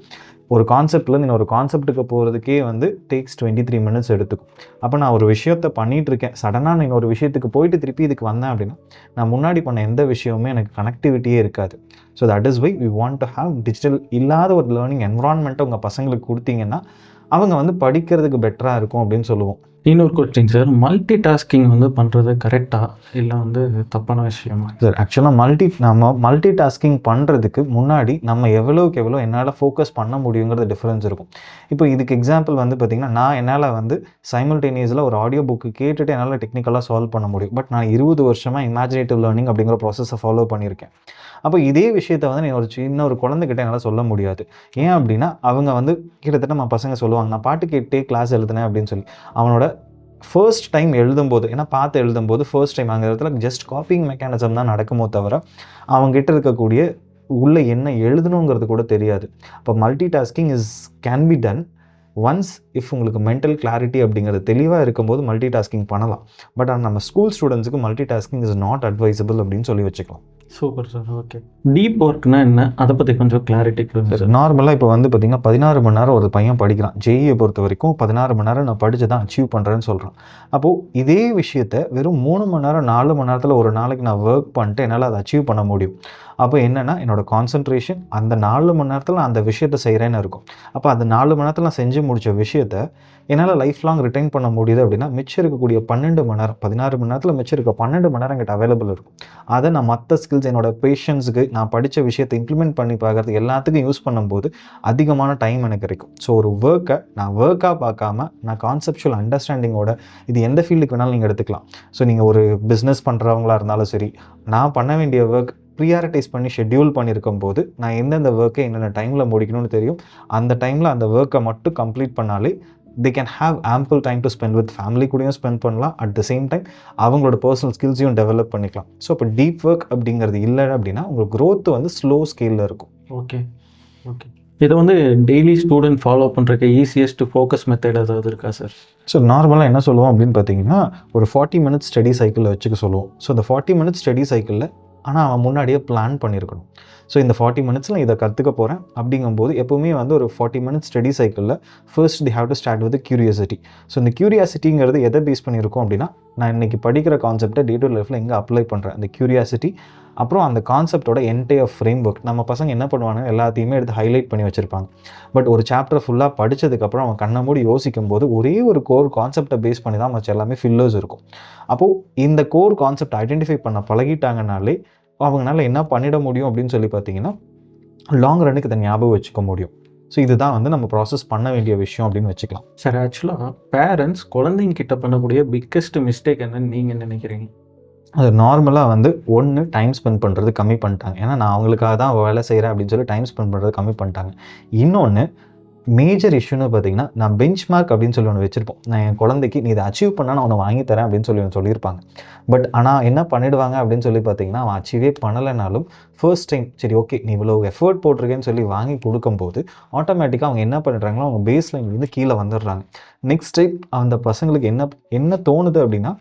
ஒரு கான்செப்ட்லேருந்து இன்னொரு கான்செப்ட்டுக்கு போகிறதுக்கே வந்து டேக்ஸ் 23 மினிட்ஸ் எடுத்துக்கும். அப்போ நான் ஒரு விஷயத்தை பண்ணிகிட்ருக்கேன், சடனாக நான் ஒரு விஷயத்துக்கு போயிட்டு திருப்பி இதுக்கு வந்தேன் அப்படின்னா நான் முன்னாடி பண்ண எந்த விஷயமுமே எனக்கு கனெக்டிவிட்டியே இருக்காது. So that is why we want to have digital இல்லாத ஒரு லேர்னிங் என்விரான்மெண்ட்டை உங்கள் பசங்களுக்கு கொடுத்தீங்கன்னா அவங்க வந்து படிக்கிறதுக்கு பெட்டராக இருக்கும் அப்படின்னு சொல்லுவோம். இன்னொரு கொஸ்டின் சார், மல்டி டாஸ்கிங் வந்து பண்ணுறது கரெக்டாக இல்லை வந்து தப்பான விஷயமா? சார், ஆக்சுவலாக நம்ம மல்டி டாஸ்கிங் பண்ணுறதுக்கு முன்னாடி நம்ம எவ்வளோக்கு எவ்வளோ என்னால் ஃபோக்கஸ் பண்ண முடியுங்கிறது டிஃப்ரென்ஸ் இருக்கும். இப்போ இதுக்கு எக்ஸாம்பிள் வந்து பார்த்திங்கன்னா, நான் என்னால் வந்து சைமல்டேனியஸில் ஒரு ஆடியோ புக்கு கேட்டுட்டு என்னால் டெக்னிக்கலாக சால்வ் பண்ண முடியும். பட் நான் 20 வருஷமாக இமேஜினேட்டிவ் லேர்னிங் அப்படிங்கிற ப்ராசஸை ஃபாலோ பண்ணியிருக்கேன். அப்போ இதே விஷயத்தை வந்து நான் ஒரு சின்ன ஒரு குழந்தைகிட்ட என்னால் சொல்ல முடியாது. ஏன் அப்படின்னா அவங்க வந்து கிட்டத்தட்ட நம்ம பசங்க சொல்லுவாங்க, நான் பாட்டு கேட்டே கிளாஸ் எழுதுனேன் அப்படின்னு சொல்லி. அவனோட ஃபர்ஸ்ட் டைம் எழுதும்போது, ஏன்னா பார்த்து எழுதும்போது ஃபர்ஸ்ட் டைம் அந்த இடத்துல ஜஸ்ட் காப்பிங் மெக்கானிசம் தான் நடக்குமோ தவிர அவங்ககிட்ட இருக்கக்கூடிய உள்ள என்ன எழுதணுங்கிறது கூட தெரியாது. அப்போ multi tasking can be done once if உங்களுக்கு மென்டல் கிளாரிட்டி அப்படிங்கிறது தெளிவாக இருக்கும்போது மல்டி டாஸ்கிங் பண்ணலாம். பட் ஆனால் நம்ம ஸ்கூல் ஸ்டூடெண்ட்ஸுக்கு multi tasking is not advisable அப்படின்னு சொல்லி வச்சுக்கலாம். Super sir. ஓகே, டீப் ஒர்க்னா என்ன, அதை பற்றி கொஞ்சம் கிளாரிட்டி கொடுங்க சார். நார்மலாக இப்போ வந்து பார்த்திங்கன்னா 16 மணி நேரம் ஒரு பையன் படிக்கிறான். ஜேஇயை பொறுத்த வரைக்கும் 16 மணி நேரம் நான் படித்து தான் அச்சீவ் பண்ணுறேன்னு சொல்கிறான். அப்போது இதே விஷயத்தை வெறும் 3 மணி நேரம் 4 மணி நேரத்தில் ஒரு நாளைக்கு நான் ஒர்க் பண்ணிட்டு என்னால் அதை அச்சீவ் பண்ண முடியும். அப்போ என்னென்னா என்னோடய கான்சன்ட்ரேஷன் அந்த 4 மணி நேரத்தில் நான் அந்த விஷயத்தை செய்கிறேன்னு இருக்கும். அப்போ அந்த 4 மணி நேரத்தில் நான் செஞ்சு முடித்த விஷயத்தை என்னால் லைஃப் லாங் ரிட்டைன் பண்ண முடியுது அப்படின்னா மிச்சம் இருக்கக்கூடிய 12 மணி நேரம், 16 மணி நேரத்தில் மிச்சம் இருக்க 12 மணி நேரம் என்கிட்ட அவைலபிள் இருக்கும். அதை நான் மற்ற ஸ்கில்ஸ், என்னோட பேஷன்ஸுக்கு, நான் படித்த விஷயத்தை இம்ப்ளிமெண்ட் பண்ணி பார்க்குறது எல்லாத்துக்கும் யூஸ் பண்ணும்போது அதிகமான டைம் எனக்கு கிடைக்கும். ஸோ ஒரு ஒர்க்கை நான் ஒர்க்காக பார்க்காம நான் கான்செப்சுவல் அண்டர்ஸ்டாண்டிங்கோட, இது எந்த ஃபீல்டுக்கு வேணாலும் நீங்கள் எடுத்துக்கலாம். ஸோ நீங்கள் ஒரு பிஸ்னஸ் பண்ணுறவங்களா இருந்தாலும் சரி, நான் பண்ண வேண்டிய ஒர்க் ப்ரியாரிட்டைஸ் பண்ணி ஷெட்யூல் பண்ணியிருக்கும் போது நான் எந்தெந்த ஒர்க்கை என்னென்ன டைமில் முடிக்கணும்னு தெரியும். அந்த டைமில் அந்த ஒர்க்கை மட்டும் கம்ப்ளீட் பண்ணாலே they can have ample time to spend with family கூடயும் ஸ்பெண்ட் பண்ணலாம். அட் த சேம் டைம் அவங்களோட பர்சனல் ஸ்கில்ஸையும் டெவலப் பண்ணிக்கலாம். ஸோ இப்போ டீப் ஒர்க் அப்படிங்கிறது இல்லை அப்படின்னா உங்களுக்கு க்ரோத் வந்து ஸ்லோ ஸ்கேலில் இருக்கும். ஓகே ஓகே, இதை வந்து டெய்லி ஸ்டூடெண்ட் ஃபாலோ பண்ணுறதுக்கு ஈஸியஸ்ட் ஃபோக்கஸ் மெத்தட் ஏதாவது இருக்கா சார்? ஸோ நார்மலாக என்ன சொல்லுவோம் அப்படின்னு பார்த்தீங்கன்னா, ஒரு 40 மினிட்ஸ் ஸ்டடி சைக்கிளில் வச்சுக்க சொல்லுவோம். ஸோ இந்த 40 மினிட்ஸ் ஸ்டடி சைக்கிளில் ஆனால் அவன் முன்னாடியே பிளான் பண்ணியிருக்கணும். ஸோ இந்த 40 மினிட்ஸில் இதை கற்றுக்க போகிறேன் அப்படிங்கும்போது எப்போவுமே வந்து ஒரு 40 மினிட்ஸ் ஸ்டடி சைக்கிளில் first the have to start with curiosity. So இந்த கியூரியாசிட்டிங்கிறது எதை பேஸ் பண்ணியிருக்கோம் அப்படின்னா, நான் இன்றைக்கி படிக்கிற கான்செப்டை டே டு லைஃப்பில் எங்கே அப்ளை பண்ணுறேன், அந்த கியூரியாசிட்டி. அப்புறம் அந்த கான்செப்டோட என்டையர் ஃப்ரேம் ஒர்க். நம்ம பசங்க என்ன பண்ணுவாங்க, எல்லாத்தையுமே எடுத்து ஹைலைட் பண்ணி வச்சுருப்பாங்க. பட் ஒரு சாப்டர் ஃபுல்லாக படித்ததுக்கப்புறம் அவன் கண்ணை மூடி யோசிக்கும் போது ஒரே ஒரு கோர் கான்செப்டை பேஸ் பண்ணி தான் மற்ற எல்லாமே ஃபில்லர்ஸ் இருக்கும். அப்போது இந்த கோர் கான்செப்ட் ஐடென்டிஃபை பண்ண பழகிட்டாங்கனாலே அவங்களால என்ன பண்ணிட முடியும் அப்படின்னு சொல்லி பார்த்தீங்கன்னா, லாங் ரன்னுக்கு இதை ஞாபகம் வச்சுக்க முடியும். ஸோ இதுதான் வந்து நம்ம ப்ராசஸ் பண்ண வேண்டிய விஷயம் அப்படின்னு வச்சுக்கலாம். சார், ஆக்சுவலாக பேரண்ட்ஸ் குழந்தைங்க கிட்ட பண்ணக்கூடிய பிக்கெஸ்ட் மிஸ்டேக் என்னன்னு நீங்கள் நினைக்கிறீங்க? அது நார்மலாக வந்து ஒன்று டைம் ஸ்பெண்ட் பண்ணுறது கம்மி பண்ணிட்டாங்க. ஏன்னா நான் அவங்களுக்காக தான் வேலை செய்கிறேன் அப்படின்னு சொல்லி டைம் ஸ்பெண்ட் பண்ணுறது கம்மி பண்ணிட்டாங்க. இன்னொன்று மேஜர் இஷ்யூன்னு பார்த்தீங்கன்னா, நான் பெஞ்ச் மார்க் அப்படின்னு சொல்லி ஒன்று வச்சுருப்போம். நான் என் குழந்தைக்கு நீ இதை அச்சீவ் பண்ணால் நான் உன்னை வாங்கித்தரேன் அப்படின்னு சொல்லி சொல்லியிருப்பாங்க. பட் ஆனால் என்ன பண்ணிடுவாங்க அப்படின்னு சொல்லி பார்த்தீங்கன்னா, அவன் அச்சீவே பண்ணலைனாலும் ஃபர்ஸ்ட் டைம் சரி ஓகே நீ இவ்வளோ எஃபர்ட் போட்டிருக்கேன்னு சொல்லி வாங்கி கொடுக்கும்போது ஆட்டோமேட்டிக்காக அவங்க என்ன பண்ணிடுறாங்களோ அவங்க பேஸ் லைன் வந்து கீழே வந்துடுறாங்க. நெக்ஸ்ட் டைம் அந்த பசங்களுக்கு என்ன தோணுது அப்படின்னா,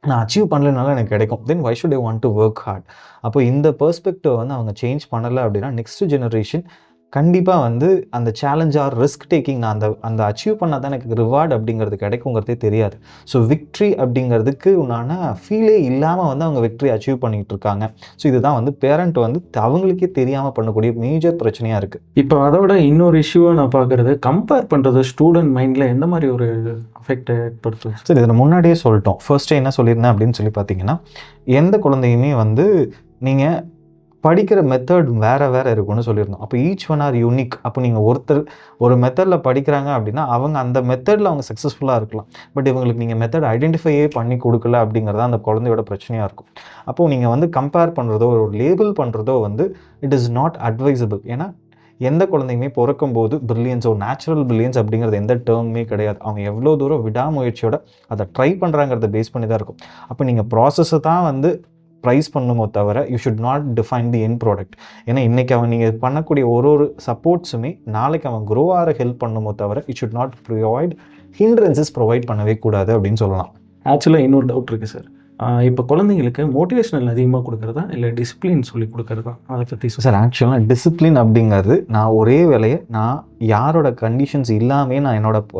நான் அச்சீவ் பண்ணலைனாலும் எனக்கு கிடைக்கும், then why should I want to work hard. அப்போ இந்த பெர்ஸ்பெக்டிவ் வந்து அவங்க சேஞ்ச் பண்ணலை அப்படின்னா நெக்ஸ்ட் ஜெனரேஷன் கண்டிப்பாக வந்து அந்த சேலஞ்ச் ஆர் ரிஸ்க் டேக்கிங், நான் அந்த அச்சீவ் பண்ணால் தான் எனக்கு ரிவார்டு அப்படிங்கிறது கிடைக்குங்கிறதே தெரியாது. ஸோ விக்ட்ரி அப்படிங்கிறதுக்கு உண்டான ஃபீலே இல்லாமல் வந்து அவங்க விக்ட்ரி அச்சீவ் பண்ணிகிட்டு இருக்காங்க. ஸோ இதுதான் வந்து பேரண்ட் வந்து அவங்களுக்கே தெரியாமல் பண்ணக்கூடிய மேஜர் பிரச்சனையாக இருக்குது. இப்போ அதோட இன்னொரு இஷ்யூவை நான் பார்க்குறது, கம்பேர் பண்ணுறது ஸ்டூடெண்ட் மைண்டில் எந்த மாதிரி ஒரு அஃபெக்ட் ஏற்படுத்தும்? சரி, இதை முன்னாடியே சொல்லிட்டோம். ஃபர்ஸ்ட்டு என்ன சொல்லியிருந்தேன் அப்படின்னு சொல்லி பார்த்தீங்கன்னா, எந்த குழந்தையுமே வந்து நீங்கள் படிக்கிற மெத்தட் வேறு இருக்கும்னு சொல்லியிருந்தோம். அப்போ ஈச் ஒன் ஆர் யூனிக். அப்போ நீங்கள் ஒருத்தர் ஒரு மெத்தடில் படிக்கிறாங்க அப்படின்னா அவங்க அந்த மெத்தடில் அவங்க சக்ஸஸ்ஃபுல்லாக இருக்கலாம். பட் இவங்களுக்கு நீங்கள் மெத்தட் ஐடென்டிஃபையே பண்ணி கொடுக்கல அப்படிங்கிறது அந்த குழந்தையோட பிரச்சனையாக இருக்கும். அப்போது நீங்கள் வந்து கம்பேர் பண்ணுறதோ ஒரு லேபிள் பண்ணுறதோ வந்து இட் இஸ் நாட் அட்வைசபிள். ஏன்னா எந்த குழந்தையுமே பிறக்கும்போது பிரில்லியன்ஸோ நேச்சுரல் பிரில்லியன்ஸ் அப்படிங்கிறது எந்த டேர்மே கிடையாது. அவங்க எவ்வளோ தூரம் விடாமுயற்சியோட அதை ட்ரை பண்ணுறாங்கிறத பேஸ் பண்ணி தான் இருக்கும். அப்போ நீங்கள் ப்ராசஸை தான் வந்து ப்ரைஸ் பண்ணுமோ தவிர you should not define the end product. ஏன்னா இன்றைக்கி அவன் நீங்கள் பண்ணக்கூடிய ஒரு சப்போர்ட்ஸுமே நாளைக்கு அவன் க்ரோ ஆக ஹெல்ப் பண்ணுமோ தவிர it should not provide hindrances provide பண்ணவே கூடாது அப்படின்னு சொல்லலாம். ஆக்சுவலாக இன்னொரு டவுட் இருக்குது சார். இப்போ குழந்தைங்களுக்கு மோட்டிவேஷனல் அதிகமாக கொடுக்குறதா இல்லை டிசிப்ளின் சொல்லி கொடுக்குறதா, அதை பற்றி சார் ஆக்சுவலாக டிசிப்ளின் அப்படிங்கிறது நான் ஒரே வேலையை நான் யாரோட கண்டிஷன்ஸ் இல்லாமல் நான்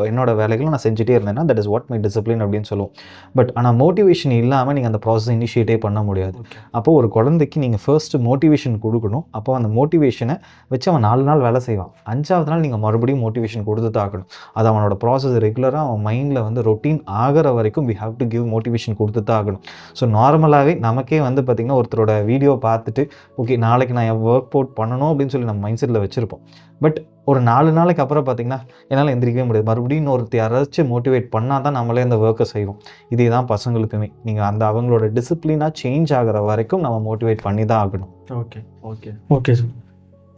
என்னோட வேலைகளை நான் செஞ்சுட்டே இருந்தேன்னா that is what my discipline அப்படின்னு சொல்லுவோம். பட் ஆனால் மோட்டிவேஷன் இல்லாமல் நீங்கள் அந்த ப்ராசஸ் இனிஷியேட்டே பண்ண முடியாது. அப்போது ஒரு குழந்தைக்கு நீங்கள் ஃபர்ஸ்ட்டு மோட்டிவேஷன் கொடுக்கணும். அப்போ அந்த மோட்டிவேஷனை வச்சு அவன் 4 நாள் வேலை செய்வான். 5ஆவது நாள் நீங்கள் மறுபடியும் மோட்டிவேஷன் கொடுத்து தான் ஆகணும். அது அவனோட ப்ராசஸ் ரெகுலராக அவன் மைண்டில் வந்து ரொட்டீன் ஆகிற வரைக்கும் we have to give motivation கொடுத்து தான் ஆகணும். ஸோ நார்மலாகவே நமக்கே வந்து பார்த்திங்கன்னா ஒருத்தரோட வீடியோ பார்த்துட்டு ஓகே நாளைக்கு நான் ஒர்க் அவுட் பண்ணணும் அப்படின்னு சொல்லி நம்ம மைண்ட் செட்டில் வச்சுருப்போம். பட் ஒரு 4 நாளைக்கு அப்புறம் பார்த்திங்கன்னா என்னால் எந்திரிக்கவே முடியாது. மறுபடியும் ஒருத்தர் யாராச்சும் மோட்டிவேட் பண்ணால் தான் நம்மளே அந்த ஒர்க்கை செய்வோம். இதே தான் பசங்களுக்குமே. நீங்கள் அந்த அவங்களோட டிசிப்ளினாக சேஞ்ச் ஆகிற வரைக்கும் நம்ம மோட்டிவேட் பண்ணி தான் ஆகணும். Okay okay okay sir.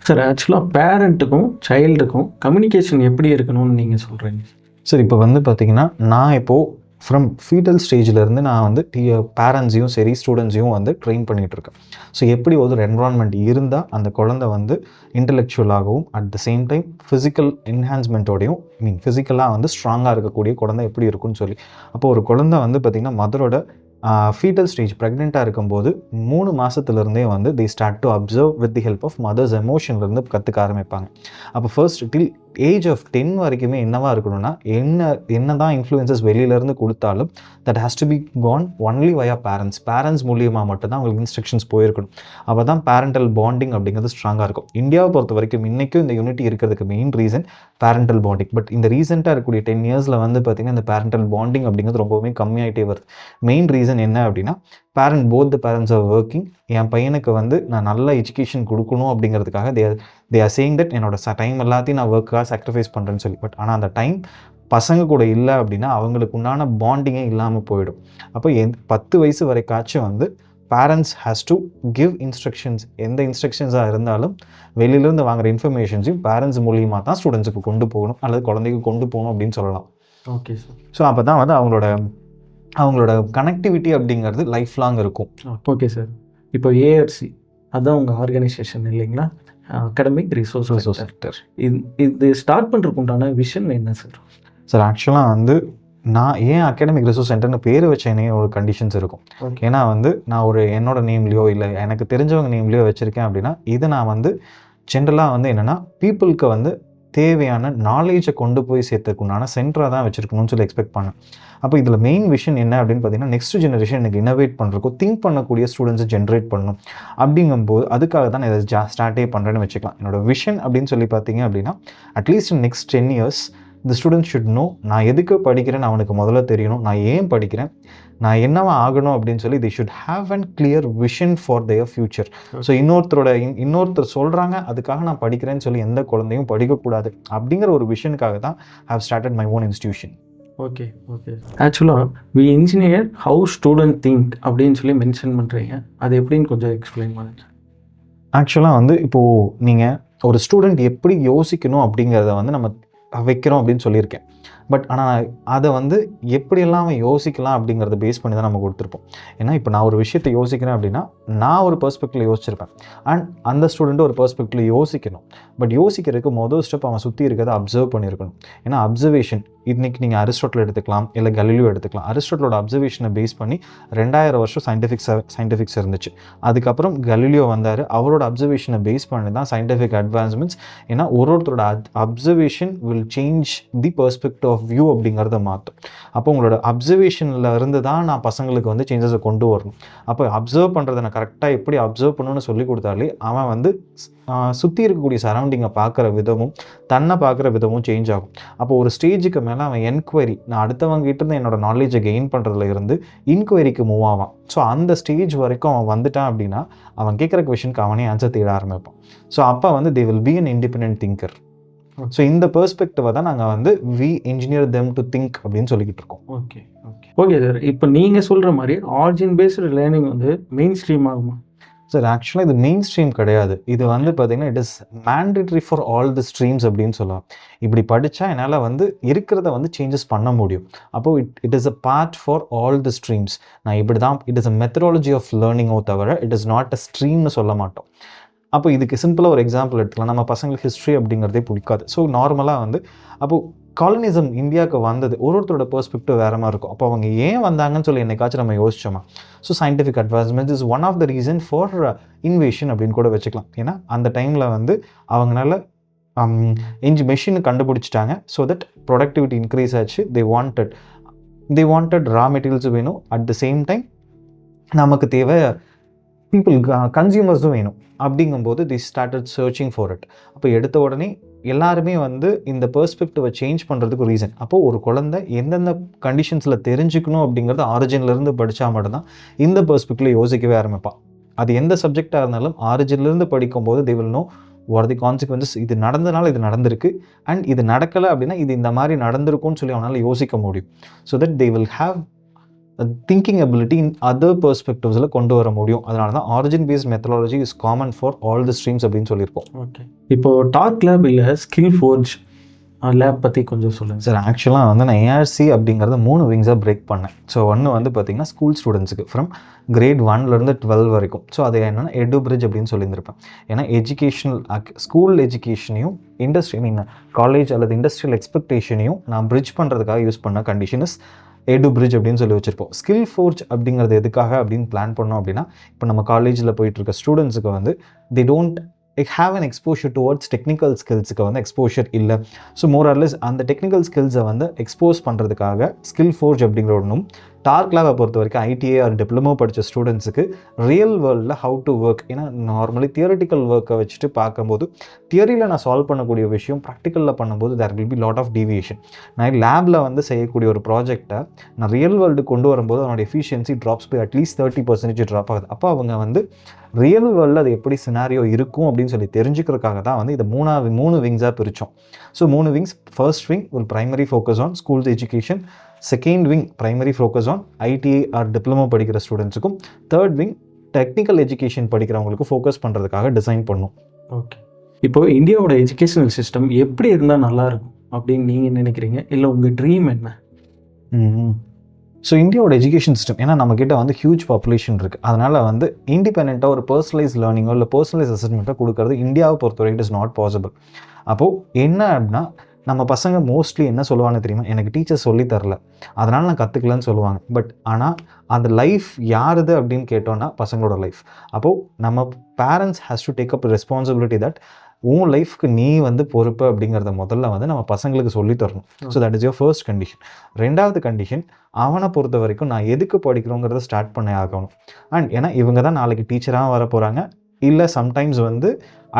Sir ஆக்சுவலாக பேரண்ட்டுக்கும் சைல்டுக்கும் கம்யூனிகேஷன் எப்படி இருக்கணும்னு நீங்கள் சொல்கிறீங்க? சார் இப்போ வந்து பார்த்திங்கன்னா நான் இப்போது ஃப்ரம் ஃபீட்டல் ஸ்டேஜிலேருந்து நான் வந்து பேரண்ட்ஸையும் சரி ஸ்டூடெண்ட்ஸையும் வந்து ட்ரெயின் பண்ணிகிட்ருக்கேன். ஸோ எப்படி ஒரு என்விரான்மெண்ட் இருந்தால் அந்த குழந்தை வந்து இன்டெலெக்சுவலாகவும் at the same time physical என்ஹான்ஸ்மெண்ட்டோடையும் ஃபிசிக்கலாக வந்து ஸ்ட்ராங்காக இருக்கக்கூடிய குழந்தை எப்படி இருக்குன்னு சொல்லி. அப்போது ஒரு குழந்தை வந்து பார்த்திங்கன்னா மதரோட ஃபீட்டல் ஸ்டேஜ் ப்ரெக்னெண்ட்டாக இருக்கும்போது 3 மாதத்துலேருந்தே வந்து they start to observe with the help of mother's எமோஷன்லேருந்து கற்றுக்க ஆரம்பிப்பாங்க. அப்போ ஃபர்ஸ்ட் டில் ஏஜ் ஆஃப் 10 வரைக்குமே என்னவாக இருக்கணும்னா என்ன தான் இன்ஃப்ளூயன்சஸ் வெளியிலேருந்து கொடுத்தாலும் that has to be con only via parents மூலியமாக மட்டும்தான் அவங்களுக்கு இன்ஸ்ட்ரக்ஷன்ஸ் போயிருக்கணும். அப்போ தான் பேரண்டல் பாண்டிங் அப்படிங்கிறது ஸ்ட்ராங்காக இருக்கும். இந்தியாவை பொறுத்த வரைக்கும் இன்றைக்கும் இந்த யூனிட்டி இருக்கிறதுக்கு main reason parental bonding. But இந்த ரீசெண்டாக இருக்கக்கூடிய 10 இயர்ஸில் வந்து பார்த்திங்கன்னா இந்த பேரண்டல் பாண்டிங் அப்படிங்கிறது ரொம்பவுமே கம்மியாகிட்டே வருது. மெயின் ரீசன் என்ன அப்படின்னா both the parents are working. என் பையனுக்கு வந்து நான் நல்ல எஜுகேஷன் கொடுக்கணும் அப்படிங்கிறதுக்காக தே ஆர் சேயிங் தட் என்னோட டைம் எல்லாத்தையும் நான் ஒர்க்காக சாக்ரிஃபைஸ் பண்ணுறேன்னு சொல்லி. பட் ஆனால் அந்த டைம் பசங்க கூட இல்லை அப்படின்னா அவங்களுக்கு உண்டான பாண்டிங்கே இல்லாமல் போயிடும். அப்போ 10 வயசு வரைக்காச்சும் வந்து parents has to give instructions. எந்த இன்ஸ்ட்ரக்ஷன்ஸாக இருந்தாலும் வெளியிலேருந்து வாங்குகிற இன்ஃபர்மேஷன்ஸையும் பேரண்ட்ஸ் மூலியமாக தான் ஸ்டூடெண்ட்ஸுக்கு கொண்டு போகணும் அல்லது குழந்தைக்கு கொண்டு போகணும் அப்படின்னு சொல்லலாம். Okay sir. ஸோ அப்போ தான் வந்து அவங்களோட கனெக்டிவிட்டி அப்படிங்கிறது லைஃப் லாங் இருக்கும். Okay sir. இப்போ ஏஆர்சி அதுதான் உங்கள் ஆர்கனைசேஷன் இல்லைங்களா? Academic resource centre. இது ஸ்டார்ட் பண்ணுறதுக்கு உண்டான விஷன் என்ன சார்? சார் ஆக்சுவலாக வந்து நான் ஏன் அகாடமிக் ரிசோர்ஸ் சென்டர்னு பேர் வச்சேனே ஒரு கண்டிஷன்ஸ் இருக்கும். ஏன்னா வந்து நான் என்னோட நேம்லேயோ இல்லை எனக்கு தெரிஞ்சவங்க நேம்லேயோ வச்சுருக்கேன் அப்படின்னா இதை நான் வந்து ஜென்ரலாக வந்து என்னென்னா பீப்புளுக்கு வந்து தேவையான நாலேஜை கொண்டு போய் சேர்த்துக்குண்டான சென்டராக தான் வச்சுருக்கணும்னு சொல்லி எக்ஸ்பெக்ட் பண்ணேன். அப்போ இதில் மெயின் விஷன் என்ன அப்படின்னு பார்த்தீங்கன்னா நெக்ஸ்ட் ஜெனரேஷன் எனக்கு இன்னோவேட் பண்ணுறக்கோ திங்க் பண்ணக்கூடிய ஸ்டூடெண்ட்ஸை ஜென்ரேட் பண்ணணும். அப்படிங்கும்போது அதுக்காக தான் நான் இதை ஸ்டார்ட்டே பண்ணுறேன்னு வச்சுக்கலாம். என்னோடய விஷன் அப்படின்னு சொல்லி பார்த்தீங்க அப்படின்னா at least next 10 years the students should know நான் எதுக்கு படிக்கிறேன்னு அவனுக்கு முதல்ல தெரியணும். நான் ஏன் படிக்கிறேன், நான் என்னவா ஆகணும் அப்படின்னு சொல்லி they should have and clear vision for their future. So இன்னொருத்தர் சொல்கிறாங்க அதுக்காக நான் படிக்கிறேன்னு சொல்லி எந்த குழந்தையும் படிக்கக்கூடாது அப்படிங்கிற ஒரு விஷனுக்காக தான் have started my own institution. Okay okay. ஆக்சுவலாக we engineer how student think அப்படின்னு சொல்லி மென்ஷன் பண்ணுறீங்க. அது எப்படின்னு கொஞ்சம் எக்ஸ்பிளைன் பண்ணுங்க. ஆக்சுவலாக வந்து இப்போது நீங்கள் ஒரு ஸ்டூடெண்ட் எப்படி யோசிக்கணும் அப்படிங்கிறத வந்து நம்ம வைக்கிறோம் அப்படின்னு சொல்லியிருக்கேன். பட் ஆனால் அதை வந்து எப்படியெல்லாம் அவன் யோசிக்கலாம் அப்படிங்கிறத பேஸ் பண்ணி தான் நம்ம கொடுத்துருப்போம். ஏன்னா இப்போ நான் ஒரு விஷயத்தை யோசிக்கிறேன் அப்படின்னா நான் ஒரு பெர்ஸ்பெக்டிவில் யோசிச்சிருப்பேன் அண்ட் அந்த ஸ்டூடெண்ட்டு ஒரு பெர்ஸ்பெக்டிவில் யோசிக்கணும். பட் யோசிக்கிறதுக்கு மொதல் ஸ்டெப் அவன் சுற்றி இருக்கிறத அப்சர்வ் பண்ணியிருக்கணும். ஏன்னா அப்சர்வேஷன் இன்றைக்கி நீங்கள் அரிஸ்டாட்டில் எடுத்துக்கலாம் இல்லை கலீலியோ எடுத்துக்கலாம். அரிஸ்டாட்டிலோட அப்சர்வேஷனை பேஸ் பண்ணி 2000 வருஷம் சயின்டிஃபிக்ஸ் இருந்துச்சு. அதுக்கப்புறம் கலீலியோ வந்தார். அவரோட அப்சர்வேஷனை பேஸ் பண்ணி தான் சயின்டிஃபிக் அட்வான்ஸ்மெண்ட்ஸ். ஏன்னா ஒருத்தரோட observation will change the perspective of of view அப்படிங்கிறத மாற்றும். அப்போ உங்களோட அப்சர்வேஷனில் இருந்து தான் நான் பசங்களுக்கு வந்து சேஞ்சஸை கொண்டு வரணும். அப்போ அப்சர்வ் பண்ணுறதை நான் கரெக்டாக எப்படி அப்சர்வ் பண்ணணும்னு சொல்லி கொடுத்தாலே அவன் வந்து சுற்றி இருக்கக்கூடிய சரௌண்டிங்கை பார்க்குற விதமும் தன்னை பார்க்குற விதமும் சேஞ்ச் ஆகும். அப்போ ஒரு ஸ்டேஜுக்கு மேலே அவன் என்கொயரி, நான் அடுத்தவங்ககிட்ட இருந்து என்னோட நாலேஜை கெயின் பண்ணுறதுல இருந்து இன்கொயரிக்கு மூவ் ஆவான். ஸோ அந்த ஸ்டேஜ் வரைக்கும் அவன் வந்துட்டான் அப்படின்னா அவன் கேட்குற கொஷனுக்கு அவனே ஆன்சர் தேட ஆரம்பிப்பான். ஸோ அப்போ வந்து they will be an independent thinker. So இந்த பெர்ஸ்பெக்டிவை தான் நாங்கள் வந்து we engineer them to think அப்படின்னு சொல்லிக்கிட்டு இருக்கோம். Okay okay okay sir. இப்போ நீங்கள் சொல்கிற மாதிரி ஆரிஜின் பேஸ்டு லேர்னிங் வந்து மெயின் ஸ்ட்ரீம் ஆகுமா? சார் ஆக்சுவலாக இது மெயின் ஸ்ட்ரீம் கிடையாது. இது வந்து பார்த்தீங்கன்னா it is mandatory for all the streams அப்படின்னு சொல்லலாம். இப்படி படித்தா என்னால் வந்து இருக்கிறத வந்து சேஞ்சஸ் பண்ண முடியும். அப்போது it is a part for all the streams. நான் இப்படி தான், it is a methodology of லேர்னிங்கோ தவிர இட் இஸ் நாட் அ ஸ்ட்ரீம்னு சொல்ல மாட்டோம். அப்போ இதுக்கு சிம்பிளாக ஒரு எக்ஸாம்பிள் எடுத்துக்கலாம். நம்ம பசங்களுக்கு ஹிஸ்ட்ரி அப்படிங்கிறதே பிடிக்காது. ஸோ நார்மலாக வந்து அப்போது காலனிசம் இந்தியாவுக்கு வந்தது ஒருத்தரோட பெர்ஸ்பெக்டிவ் வேறு மாதிரி இருக்கும். அப்போ அவங்க ஏன் வந்தாங்கன்னு சொல்லி என்னைக்காச்சும் நம்ம யோசிச்சோமா? So scientific advancement is one of the reason for innovation அப்படின்னு கூட வச்சுக்கலாம். ஏன்னா அந்த டைமில் வந்து அவங்களால மெஷின் கண்டுபிடிச்சிட்டாங்க. ஸோ தட் ப்ரொடக்டிவிட்டி இன்க்ரீஸ் ஆச்சு. தே வாண்டட் ரா மெட்டீரியல்ஸும் வேணும், அட் த சேம் டைம் நமக்கு தேவை பீப்புள் கன்சியூமர்ஸும் வேணும். அப்படிங்கும்போது தி ஸ்டார்டட் சர்ச்சிங் ஃபார் இட். அப்போ எடுத்த உடனே எல்லாருமே வந்து இந்த பெர்ஸ்பெக்டிவை சேஞ்ச் பண்ணுறதுக்கு ஒரு ரீசன். அப்போது ஒரு குழந்தை எந்தெந்த கண்டிஷன்ஸில் தெரிஞ்சுக்கணும் அப்படிங்கிறது ஆரிஜின்லேருந்து படித்தா மட்டும்தான் இந்த பெர்ஸ்பெக்டிவில் யோசிக்கவே ஆரம்பிப்பான். அது எந்த சப்ஜெக்டாக இருந்தாலும் ஆரிஜின்லேருந்து படிக்கும்போது தே will know what the consequences. இது நடந்தனால இது நடந்திருக்கு, அண்ட் இது நடக்கலை அப்படின்னா இது இந்த மாதிரி நடந்திருக்கும்னு சொல்லி அவனால் யோசிக்க முடியும். So that they will have thinking ability in other பெர்ஸ்பெக்டிவ்ஸில் கொண்டு வர முடியும். அதனால தான் origin based methodology is common for all the streams அப்படின்னு சொல்லியிருப்போம். ஓகே. இப்போது டார்க் லேப் இல்லை ஸ்கில் ஃபோர்ஜ் லேப் பற்றி கொஞ்சம் சொல்லுங்கள் சார். ஆக்சுவலாக வந்து நான் ஏஆர்சி அப்படிங்கிறத 3 விங்ஸாக பிரேக் பண்ணேன். ஸோ ஒன்று வந்து பார்த்திங்கன்னா ஸ்கூல் ஸ்டூடெண்ட்ஸுக்கு ஃப்ரம் கிரேட் 1லேருந்து 12 வரைக்கும். ஸோ அது என்னென்னா EduBridge அப்படின்னு சொல்லியிருந்திருப்பேன். ஏன்னா எஜுகேஷனல் ஸ்கூல் எஜுகேஷனையும் இண்டஸ்ட்ரி காலேஜ் அல்லது இண்டஸ்ட்ரியல் எக்ஸ்பெக்டேஷனையும் நான் பிரிட்ஜ் பண்ணுறதுக்காக யூஸ் பண்ண கண்டிஷன் இஸ் EduBridge அப்படின்னு சொல்லி வச்சுருப்போம். ஸ்கில் ஃபோர்ஜ் அப்படிங்கிறது எதுக்காக அப்படின்னு பிளான் பண்ணோம் அப்படின்னா, இப்போ நம்ம காலேஜில் போயிட்டு இருக்க ஸ்டூடெண்ட்ஸுக்கு வந்து they don't have an exposure towards technical skillsக்கு வந்து எக்ஸ்போஷர் இல்லை. ஸோ மோர் ஆர்லெஸ் அந்த டெக்னிக்கல் ஸ்கில்ஸை வந்து எக்ஸ்போஸ் பண்ணுறதுக்காக ஸ்கில் ஃபோர்ஜ் அப்படிங்கிற ஒன்றும், டார்க் லேபை பொறுத்த வரைக்கும் ஐடிஐ ஆர் டிப்ளமோ படித்த ஸ்டூடெண்ட்ஸுக்கு ரியல் வேர்ல்டில் ஹவு டு ஒர்க். ஏன்னா நார்மலி தியரட்டிக்கல் ஒர்க்கை வச்சுட்டு பார்க்கும்போது தியரியில் நான் சால்வ் பண்ணக்கூடிய விஷயம் ப்ராக்டிக்கலில் பண்ணும்போது there will be lot of deviation. நான் லேபில் வந்து செய்யக்கூடிய ஒரு ப்ராஜெக்டை நான் ரியல் வேர்ல்டு கொண்டு வரும்போது அதனோட எஃபிஷியன்சி ட்ராப்ஸ் பை அட்லீஸ்ட் 30% ட்ராப் ஆகுது. அப்போ அவங்க வந்து ரியல் வேர்ல்டில் அது எப்படி சினாரியோ இருக்கும் அப்படின்னு சொல்லி தெரிஞ்சுக்கிறதுக்காக தான் வந்து இதை 3 விங்ஸாக பிரித்தோம். So 3 wings. First wing will primary focus on schools education. Second wing primary focus on ITI or diploma படிக்கிற ஸ்டூடெண்ட்ஸுக்கும். தேர்ட் விங் டெக்னிக்கல் எஜுகேஷன் படிக்கிறவங்களுக்கு ஃபோக்கஸ் பண்ணுறதுக்காக டிசைன் பண்ணும். ஓகே. இப்போது இந்தியாவோட எஜுகேஷனல் சிஸ்டம் எப்படி இருந்தால் நல்லாயிருக்கும் அப்படின்னு நீங்கள் நினைக்கிறீங்க, இல்லை உங்கள் ட்ரீம் என்ன? ஸோ இந்தியாவோட எஜுகேஷன் சிஸ்டம், ஏன்னா நம்மக்கிட்ட வந்து ஹியூஜ் பாப்புலேஷன் இருக்குது. அதனால் வந்து இண்டிபெண்ட்டாக ஒரு பர்சனலைஸ் லேர்னிங்கோ இல்லை பர்சனலைஸ் அசஸ்மெண்ட்டோ கொடுக்கறது இந்தியாவை பொறுத்தவரைக்கும் இட் இஸ் நாட் பாசிபிள். அப்போது என்ன அப்படின்னா நம்ம பசங்க மோஸ்ட்லி என்ன சொல்லுவாங்க தெரியுமா? எனக்கு டீச்சர் சொல்லி தரல, அதனால் நான் கற்றுக்கலன்னு சொல்லுவாங்க. பட் ஆனால் அந்த லைஃப் யாருது அப்படின்னு கேட்டோன்னா பசங்களோட லைஃப். அப்போது நம்ம parents has to take up responsibility that உன் லைஃப்க்கு நீ வந்து பொறுப்பு அப்படிங்கிறத முதல்ல வந்து நம்ம பசங்களுக்கு சொல்லி தரணும். So that is your first condition. ரெண்டாவது கண்டிஷன், அவனை பொறுத்த வரைக்கும் நான் எதுக்கு படிக்கிறோங்கிறத ஸ்டார்ட் பண்ண ஆகணும். அண்ட் ஏன்னா இவங்க தான் நாளைக்கு டீச்சராக வர போகிறாங்க, இல்லை சம்டைம்ஸ் வந்து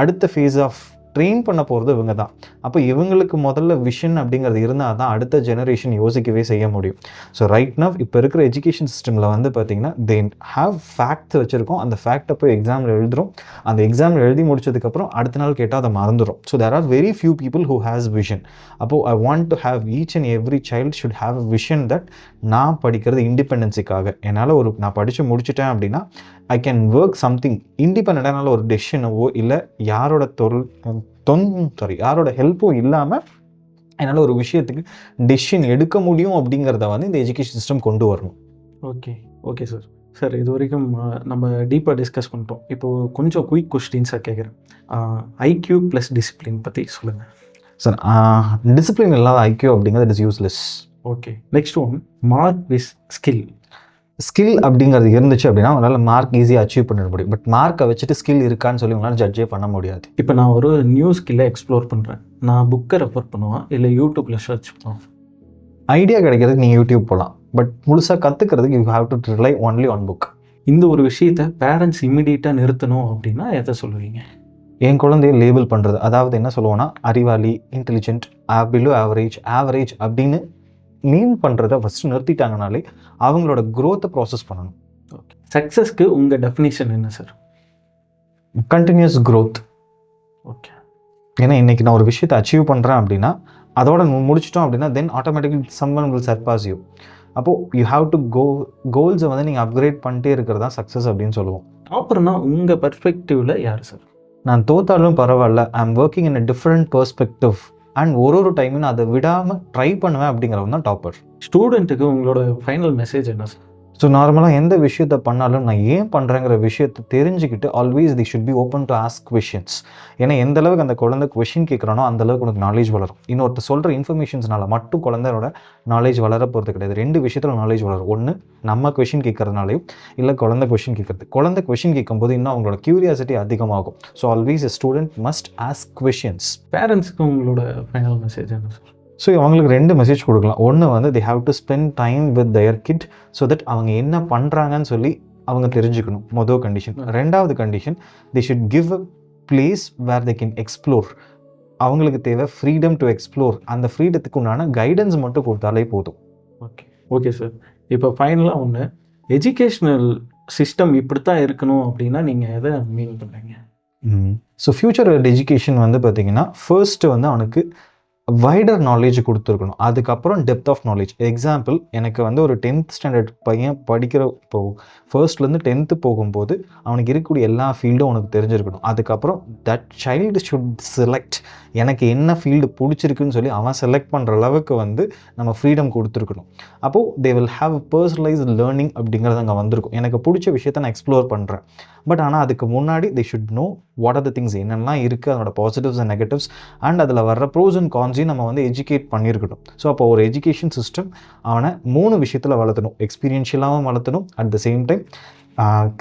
அடுத்த ஃபேஸ் ஆஃப் ட்ரெயின் பண்ண போகிறது இவங்க தான். அப்போ இவங்களுக்கு முதல்ல விஷன் அப்படிங்கிறது இருந்தால் தான் அடுத்த ஜெனரேஷன் யோசிக்கவே செய்ய முடியும். ஸோ ரைட் நவ் இப்போ இருக்கிற எஜுகேஷன் சிஸ்டமில் வந்து பார்த்திங்கன்னா தே ஹாவ் ஃபேக்ட்ஸ் வச்சுருக்கோம். அந்த ஃபேக்டை போய் எக்ஸாமில் எழுதுகிறோம். அந்த எக்ஸாமில் எழுதி முடிச்சதுக்கப்புறம் அடுத்த நாள் கேட்டால் அதை மறந்துடும். So there are very few people who has vision. அப்போது I want to have each and every child should have a vision that நான் படிக்கிறது இண்டிபெண்டன்ஸுக்காக. என்னால் நான் படித்து முடிச்சிட்டேன் அப்படின்னா ஐ கேன் ஒர்க் சம்திங் இண்டிபெண்ட்டாக ஒரு டெசிஷனவோ இல்லை யாரோட ஹெல்ப்பும் இல்லாமல் என்னால் ஒரு விஷயத்துக்கு டெசிஷன் எடுக்க முடியும் அப்படிங்கிறத வந்து இந்த எஜுகேஷன் சிஸ்டம் கொண்டு வரணும். Okay okay sir. சார் இது வரைக்கும் நம்ம டீப்பாக டிஸ்கஸ் பண்ணிட்டோம். இப்போது கொஞ்சம் குயிக் கொஸ்டின்ஸாக கேட்குறேன். ஐக்யூ ப்ளஸ் டிசிப்ளின் பற்றி சொல்லுங்கள். சார் டிசிப்ளின் இல்லாத ஐக்யூ அப்படிங்கிறது is useless. Okay. Next one, mark with skill. Skill அப்படிங்கிறது இருந்துச்சு அப்படின்னா உங்களால் மார்க் ஈஸியாக அச்சீவ் பண்ண முடியும். பட் மார்க்கை வச்சுட்டு ஸ்கில் இருக்கான்னு சொல்லி உங்களால் ஜட்ஜே பண்ண முடியாது. இப்போ நான் ஒரு நியூ ஸ்கில்லை எக்ஸ்ப்ளோர் பண்ணுறேன், நான் புக்கை ரெஃபர் பண்ணுவேன் இல்லை யூடியூப்பில் சர்ச் பண்ணுவேன்? ஐடியா கிடைக்கிறதுக்கு நீங்கள் யூடியூப் போகலாம், பட் முழுசாக கற்றுக்கிறதுக்கு you have to rely only on book. இந்த ஒரு விஷயத்தை பேரண்ட்ஸ் இம்மிடியேட்டாக நிறுத்தணும் அப்படின்னா எதை சொல்லுவீங்க? என் குழந்தைய லேபிள் பண்ணுறது, அதாவது என்ன சொல்லுவோன்னா அறிவாளி, இன்டெலிஜென்ட், பிலோ ஆவரேஜ், ஆவரேஜ் அப்படின்னு மீன் பண்ணுறதை ஃபஸ்ட்டு நிறுத்திட்டாங்கனாலே அவங்களோட க்ரோத்தை ப்ராசஸ் பண்ணணும். ஓகே, சக்ஸஸ்க்கு உங்கள் டெஃபினிஷன் என்ன சார்? Continuous growth. ஓகே, ஏன்னா இன்றைக்கி நான் ஒரு விஷயத்தை அச்சீவ் பண்ணுறேன் அப்படின்னா அதோட முடிச்சிட்டோம் அப்படின்னா then automatically someone will surpass you. அப்போது யூ ஹாவ் டு கோல்ஸை வந்து நீங்கள் அப்கிரேட் பண்ணிட்டே இருக்கிறது தான் சக்ஸஸ் அப்படின்னு சொல்லுவோம். டாப்பர்னா உங்கள் பெர்ஸ்பெக்டிவில் யார் சார்? நான் தோத்தாலும் பரவாயில்ல, I am working in a different perspective and ஒரு டைம் நான் அதை விடாமல் ட்ரை பண்ணுவேன் அப்படிங்கிறவங்க தான் டாப்பர். ஸ்டூடெண்ட்டுக்கு உங்களோட ஃபைனல் மெசேஜ் என்ன சார்? ஸோ நார்மலாக எந்த விஷயத்தை பண்ணாலும் நான் ஏன் பண்ணுறேங்கிற விஷயத்தை தெரிஞ்சுக்கிட்டு always they should be open to ask questions. ஏன்னா எந்த அளவுக்கு அந்த குழந்தை கொஷின் கேட்குறானோ அந்த அளவுக்கு உனக்கு நாலேஜ் வளரும். இன்னொருத்தர் சொல்கிற இன்ஃபர்மேஷன்ஸ்னால மட்டும் குழந்தையோட நாலேஜ் வளர போகிறது கிடையாது. 2 விஷயத்தில் நாலேஜ் வளரும். ஒன்று நம்ம கொஷின் கேட்கறதுனாலையும், இல்லை குழந்தை கொஷின் கேட்குறது. குழந்தை கொஷின் கேட்கும்போது இன்னும் அவங்களோட க்யூரியாசிட்டி அதிகமாகும். So always a student must ask questions. பேரண்ட்ஸ்க்கு உங்களோட ஃபைனல் மெசேஜ் என்ன சார்? ஸோ அவங்களுக்கு 2 மெசேஜ் கொடுக்கலாம். ஒன்று வந்து they have to spend time with their kid so that அவங்க என்ன பண்ணுறாங்கன்னு சொல்லி அவங்க தெரிஞ்சுக்கணும். மொதல் கண்டிஷன். 2வது condition, they should give a place where they can explore. அவங்களுக்கு தேவை ஃப்ரீடம் டு எக்ஸ்ப்ளோர். அந்த ஃப்ரீடத்துக்கு உண்டான கைடன்ஸ் மட்டும் கொடுத்தாலே போதும். Okay sir. இப்போ ஃபைனலாக ஒன்று, எஜுகேஷ்னல் சிஸ்டம் இப்படி தான் இருக்கணும் அப்படின்னா நீங்கள் எதை மீன் பண்ணுறீங்க? ஸோ ஃப்யூச்சர் எஜுகேஷன் வந்து பார்த்திங்கன்னா ஃபர்ஸ்ட்டு வந்து அவனுக்கு வைடர் நாலேஜ் கொடுத்துருக்கணும். அதுக்கப்புறம் டெப்த் ஆஃப் நாலேஜ். எக்ஸாம்பிள், எனக்கு வந்து ஒரு 10th ஸ்டாண்டர்ட் பையன் படிக்கிற இப்போ ஃபர்ஸ்ட்லேருந்து 10th போகும்போது அவனுக்கு இருக்கக்கூடிய எல்லா ஃபீல்டும் அவனுக்கு தெரிஞ்சிருக்கணும். அதுக்கப்புறம் தட் சைல்டு ஷுட் செலக்ட் எனக்கு என்ன ஃபீல்டு பிடிச்சிருக்குன்னு சொல்லி அவன் செலக்ட் பண்ணுற அளவுக்கு வந்து நம்ம ஃப்ரீடம் கொடுத்துருக்கணும். அப்போது தே வில் ஹாவ் பர்சனலைஸ்ட் லேர்னிங் அப்படிங்கிறது அங்கே வந்திருக்கும். எனக்கு பிடிச்ச விஷயத்தை நான் எக்ஸ்ப்ளோர் பண்ணுறேன். பட் ஆனால் அதுக்கு முன்னாடி தே should know what are the things, என்னெல்லாம் இருக்குது, அதோட பாசிட்டிவ்ஸ் அண்ட் நெகட்டிவ்ஸ் அண்ட் அதில் வர்ற ப்ரோஸ் அண்ட் கான்ஸையும் நம்ம வந்து எஜுகேட் பண்ணியிருக்கணும். ஸோ அப்போ ஒரு எஜுகேஷன் சிஸ்டம் அவனை 3 விஷயத்தில் வளர்த்தணும். எக்ஸ்பீரியன்ஷியலாகவும் வளர்த்தணும், அட் த சேம் டைம்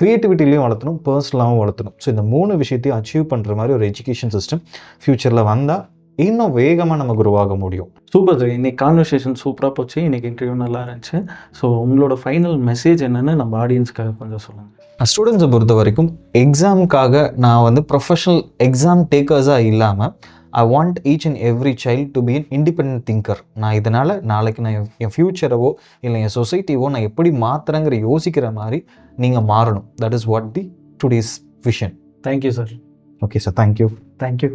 க்ரியேட்டிவிட்டிலையும் வளர்த்தணும், பர்சனலாகவும் வளர்த்தணும். ஸோ இந்த 3 விஷயத்தையும் அச்சீவ் பண்ணுற மாதிரி ஒரு எஜுகேஷன் சிஸ்டம் ஃப்யூச்சரில் வந்தால் இன்னும் வேகமாக நம்ம குரோவாக முடியும். Super sir. இன்றைக்கி கான்வர்சேஷன் சூப்பராக போச்சு. இன்றைக்கி இன்டர்வியூ நல்லா இருந்துச்சு. ஸோ உங்களோட ஃபைனல் மெசேஜ் என்னென்னு நம்ம ஆடியன்ஸ்க்காக கொஞ்சம் சொல்லுங்கள். ஸ்டூடெண்ட்ஸை பொறுத்த வரைக்கும் எக்ஸாமுக்காக நான் வந்து ப்ரொஃபஷனல் எக்ஸாம் டேக்கர்ஸாக இல்லாமல் I want each and every child to be an independent thinker. நான் இதனால் நாளைக்கு நான் என் ஃப்யூச்சரவோ இல்லை என் சொசைட்டிவோ நான் எப்படி மாற்றுறேங்கிற யோசிக்கிற மாதிரி நீங்கள் மாறணும். That is what the today's vision. Thank you sir. Okay sir, thank you. Thank you.